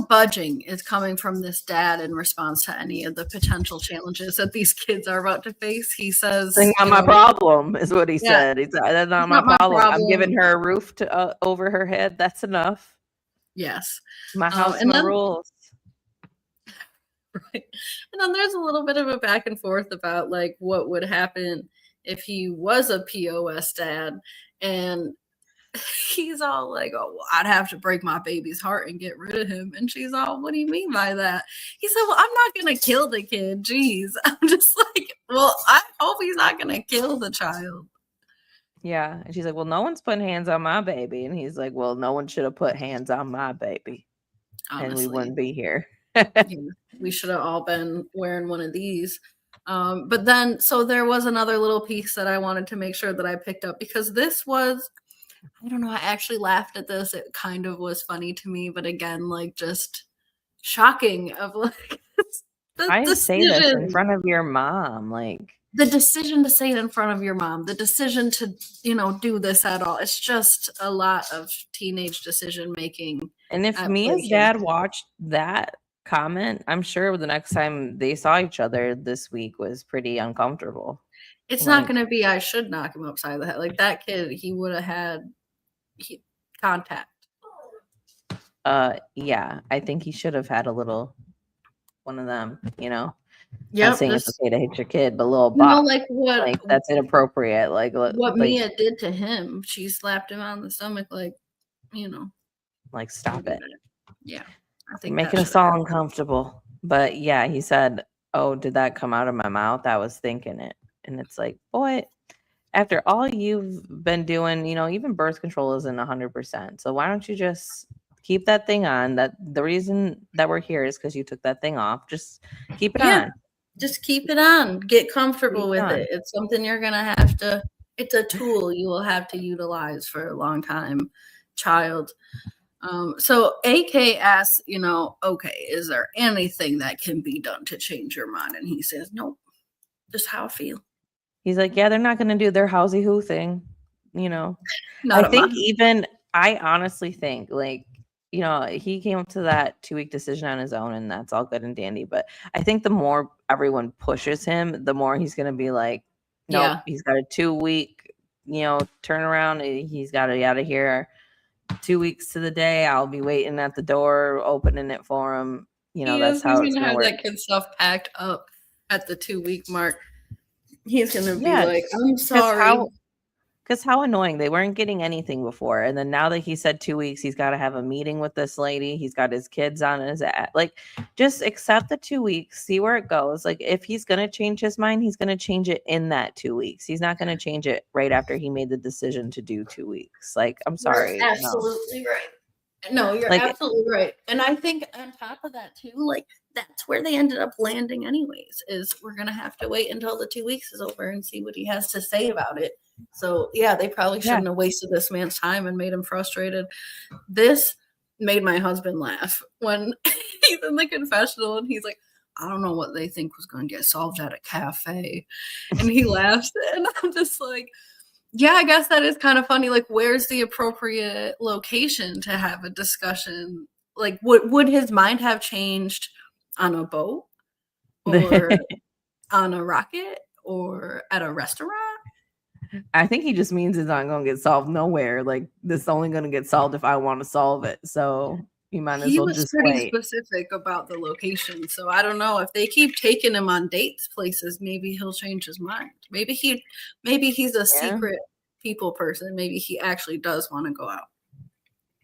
budging is coming from this dad in response to any of the potential challenges that these kids are about to face. He says, That's not my problem, is what he yeah, said. He's that's not it's my not my problem. I'm problem. giving her a roof to over her head. That's enough. Yes. My house, And my then rules. right. And then there's a little bit of a back and forth about like what would happen if he was a POS dad. And he's all like, "Oh, well, I'd have to break my baby's heart and get rid of him." And she's all, "What do you mean by that?" He said, "Well, I'm not going to kill the kid. Jeez." I'm just like, well, I hope he's not going to kill the child. Yeah. And she's like, well, no one's putting hands on my baby. And he's like, well, no one should have put hands on my baby. And we Honestly. wouldn't be here. We should have all been wearing one of these. But then, so there was another little piece that I wanted to make sure that I picked up, because this was, I don't know, I actually laughed at this. It kind of was funny to me, but again, like, just shocking of like the I say this in decision. front of your mom, like The decision to say it in front of your mom, the decision to, do this at all. It's just a lot of teenage decision making. and if Mia's dad watched that comment, I'm sure the next time they saw each other this week was pretty uncomfortable. It's not going to be, I should knock him upside the head. Like, that kid, he would have had contact. Yeah, I think he should have had a little one of them, Yeah, I'm saying it's okay to hit your kid, but a little bop, like what, like that's inappropriate. Like what Mia did to him. She slapped him on the stomach, like, like stop it. Yeah, I think making us all uncomfortable. But yeah, he said, "Oh, did that come out of my mouth? I was thinking it." And it's like, boy, after all you've been doing, even birth control isn't 100%. So why don't you just keep that thing on? That the reason that we're here is because you took that thing off. Just keep it on. Just keep it on. Get comfortable with it. It's something you're gonna have to. It's a tool you will have to utilize for a long time, child. So AK asks, okay, is there anything that can be done to change your mind? And he says, nope, just how I feel. He's like, yeah, they're not going to do their housey who thing, I honestly think, like, he came up to that 2-week decision on his own, and that's all good and dandy. But I think the more everyone pushes him, the more he's going to be like, nope, he's got a 2-week, turnaround. He's got to be out of here. 2 weeks to the day, I'll be waiting at the door, opening it for him. That's how it's gonna work. That kid stuff packed up at the 2-week mark. He's gonna be like, I'm sorry. Because how annoying. They weren't getting anything before, and then now that he said 2 weeks, he's got to have a meeting with this lady. He's got his kids on his like, just accept the 2 weeks, see where it goes. Like, if he's gonna change his mind, he's gonna change it in that 2 weeks. He's not gonna change it right after he made the decision to do 2 weeks. Like, I'm sorry. You're absolutely right. No, you're absolutely right. And I think on top of that too, like, that's where they ended up landing anyways, is we're gonna have to wait until the 2 weeks is over and see what he has to say about it. So yeah, they probably shouldn't have wasted this man's time and made him frustrated. This made my husband laugh when he's in the confessional and he's like, I don't know what they think was going to get solved at a cafe. And he laughs, and I'm just like, yeah, I guess that is kind of funny. Like, where's the appropriate location to have a discussion? Like, would his mind have changed on a boat or on a rocket or at a restaurant? I think he just means it's not going to get solved nowhere. Like, this is only going to get solved if I want to solve it. So you might as well just wait. He was pretty specific about the location. So I don't know if they keep taking him on dates places, maybe he'll change his mind. Maybe he's a secret people person. Maybe he actually does want to go out.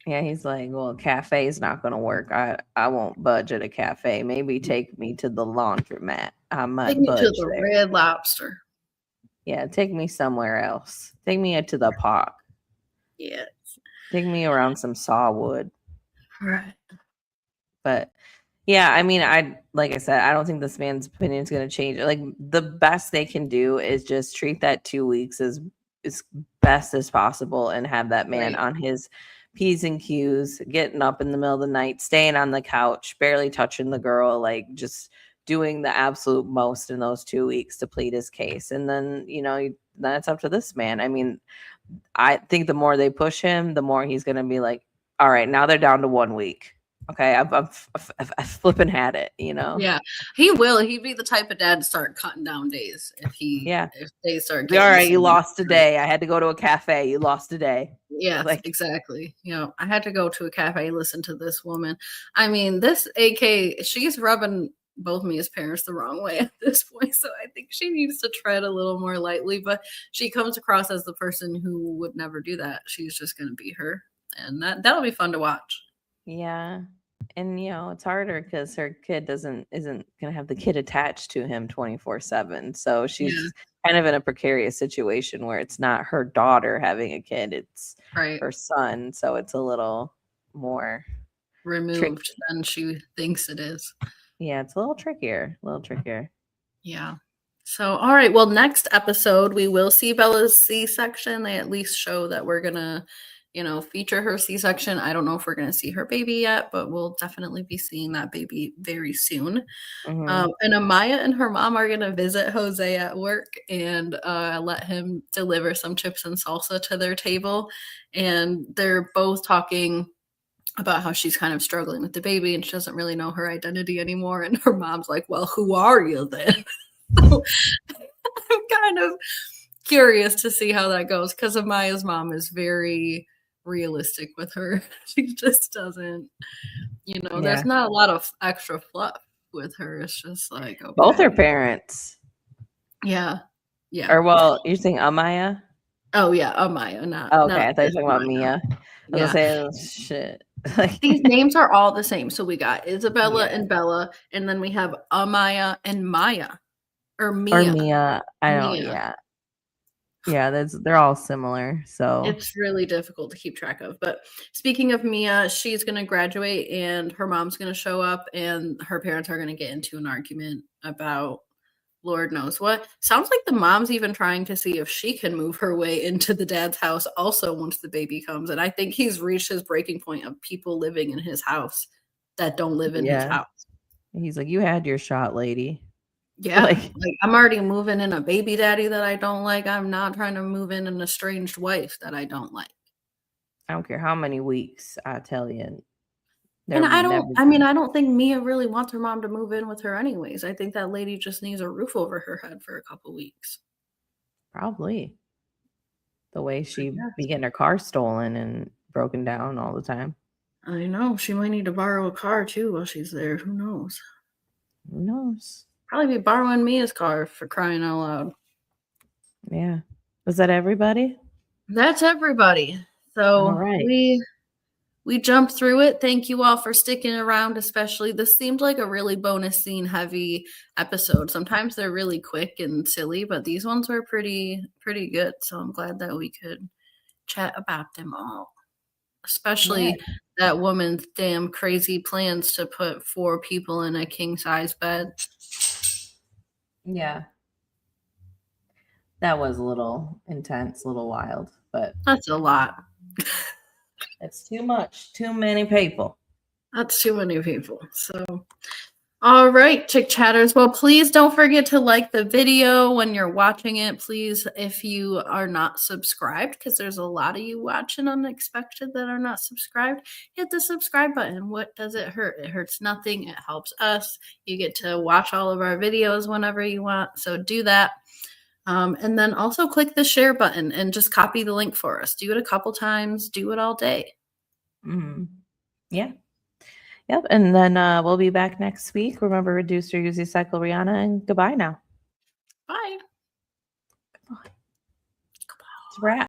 Yeah, he's like, well, cafe is not going to work. I won't budge at a cafe. Maybe take me to the laundromat. I might take me budge to the there. Red Lobster. Yeah, take me somewhere else. Take me to the park. Yes. Take me around some sawwood. Right. But yeah, I mean, like I said, I don't think this man's opinion is going to change. Like, the best they can do is just treat that 2 weeks as best as possible and have that man on his P's and Q's, getting up in the middle of the night, staying on the couch, barely touching the girl, like, just doing the absolute most in those 2 weeks to plead his case. And then, then it's up to this man. I mean, I think the more they push him, the more he's going to be like, all right, now they're down to 1 week. Okay, I've flipping had it, Yeah, he will. He'd be the type of dad to start cutting down days if they start. All right, you lost a day. I had to go to a cafe. You lost a day. Yeah, exactly. I had to go to a cafe, listen to this woman. I mean, this AK, she's rubbing both me as parents the wrong way at this point. So I think she needs to tread a little more lightly, but she comes across as the person who would never do that. She's just going to be her. And that'll be fun to watch. Yeah. And, it's harder because her kid isn't going to have the kid attached to him 24/7. So she's kind of in a precarious situation where it's not her daughter having a kid. It's her son. So it's a little more removed than she thinks it is. Yeah, it's a little trickier. Yeah. So, all right. Well, next episode, we will see Bella's C-section. They at least show that we're going to, feature her C-section. I don't know if we're going to see her baby yet, but we'll definitely be seeing that baby very soon. Mm-hmm. And Amya and her mom are going to visit Jose at work and let him deliver some chips and salsa to their table. And they're both talking about how she's kind of struggling with the baby and she doesn't really know her identity anymore. And her mom's like, well, who are you then? So I'm kind of curious to see how that goes because Amaya's mom is very realistic with her. She just doesn't, there's not a lot of extra fluff with her. It's just like, okay. Both her parents. Yeah. Or, well, you're saying Amya? Oh, yeah, Amya. Not. Oh, okay, I thought you were talking about Mia. I was saying, shit. These names are all the same. So we got Isabella and Bella, and then we have Amya and Maya. Or Mia. Or Mia. I don't, yeah, they're all similar. So it's really difficult to keep track of. But speaking of Mia, she's going to graduate and her mom's going to show up and her parents are going to get into an argument about Lord knows what. Sounds like the mom's even trying to see if she can move her way into the dad's house also once the baby comes. And I think he's reached his breaking point of people living in his house that don't live in his house. He's like, you had your shot, lady. Yeah, like I'm already moving in a baby daddy that I don't like. I'm not trying to move in an estranged wife that I don't like. I don't care how many weeks, I tell you. And I don't think Mia really wants her mom to move in with her anyways. I think that lady just needs a roof over her head for a couple weeks. Probably. The way she be getting her car stolen and broken down all the time. I know. She might need to borrow a car too while she's there. Who knows? Who knows? Probably be borrowing Mia's car for crying out loud. Yeah. Was that everybody? That's everybody. So we jumped through it. Thank you all for sticking around, especially. This seemed like a really bonus scene heavy episode. Sometimes they're really quick and silly, but these ones were pretty good. So I'm glad that we could chat about them all. Especially that woman's damn crazy plans to put 4 people in a king-size bed. Yeah. That was a little intense, a little wild, but that's a lot. It's too much. Too many people. That's too many people. So, all right, Chick Chatters. Well, please don't forget to like the video when you're watching it. Please, if you are not subscribed, because there's a lot of you watching Unexpected that are not subscribed, hit the subscribe button. What does it hurt? It hurts nothing. It helps us. You get to watch all of our videos whenever you want. So do that. And then also click the share button and just copy the link for us. Do it a couple times. Do it all day. Yeah. Yep. And then we'll be back next week. Remember, reduce or use Cycle Rihanna. And goodbye now. Bye. Goodbye. It's a wrap.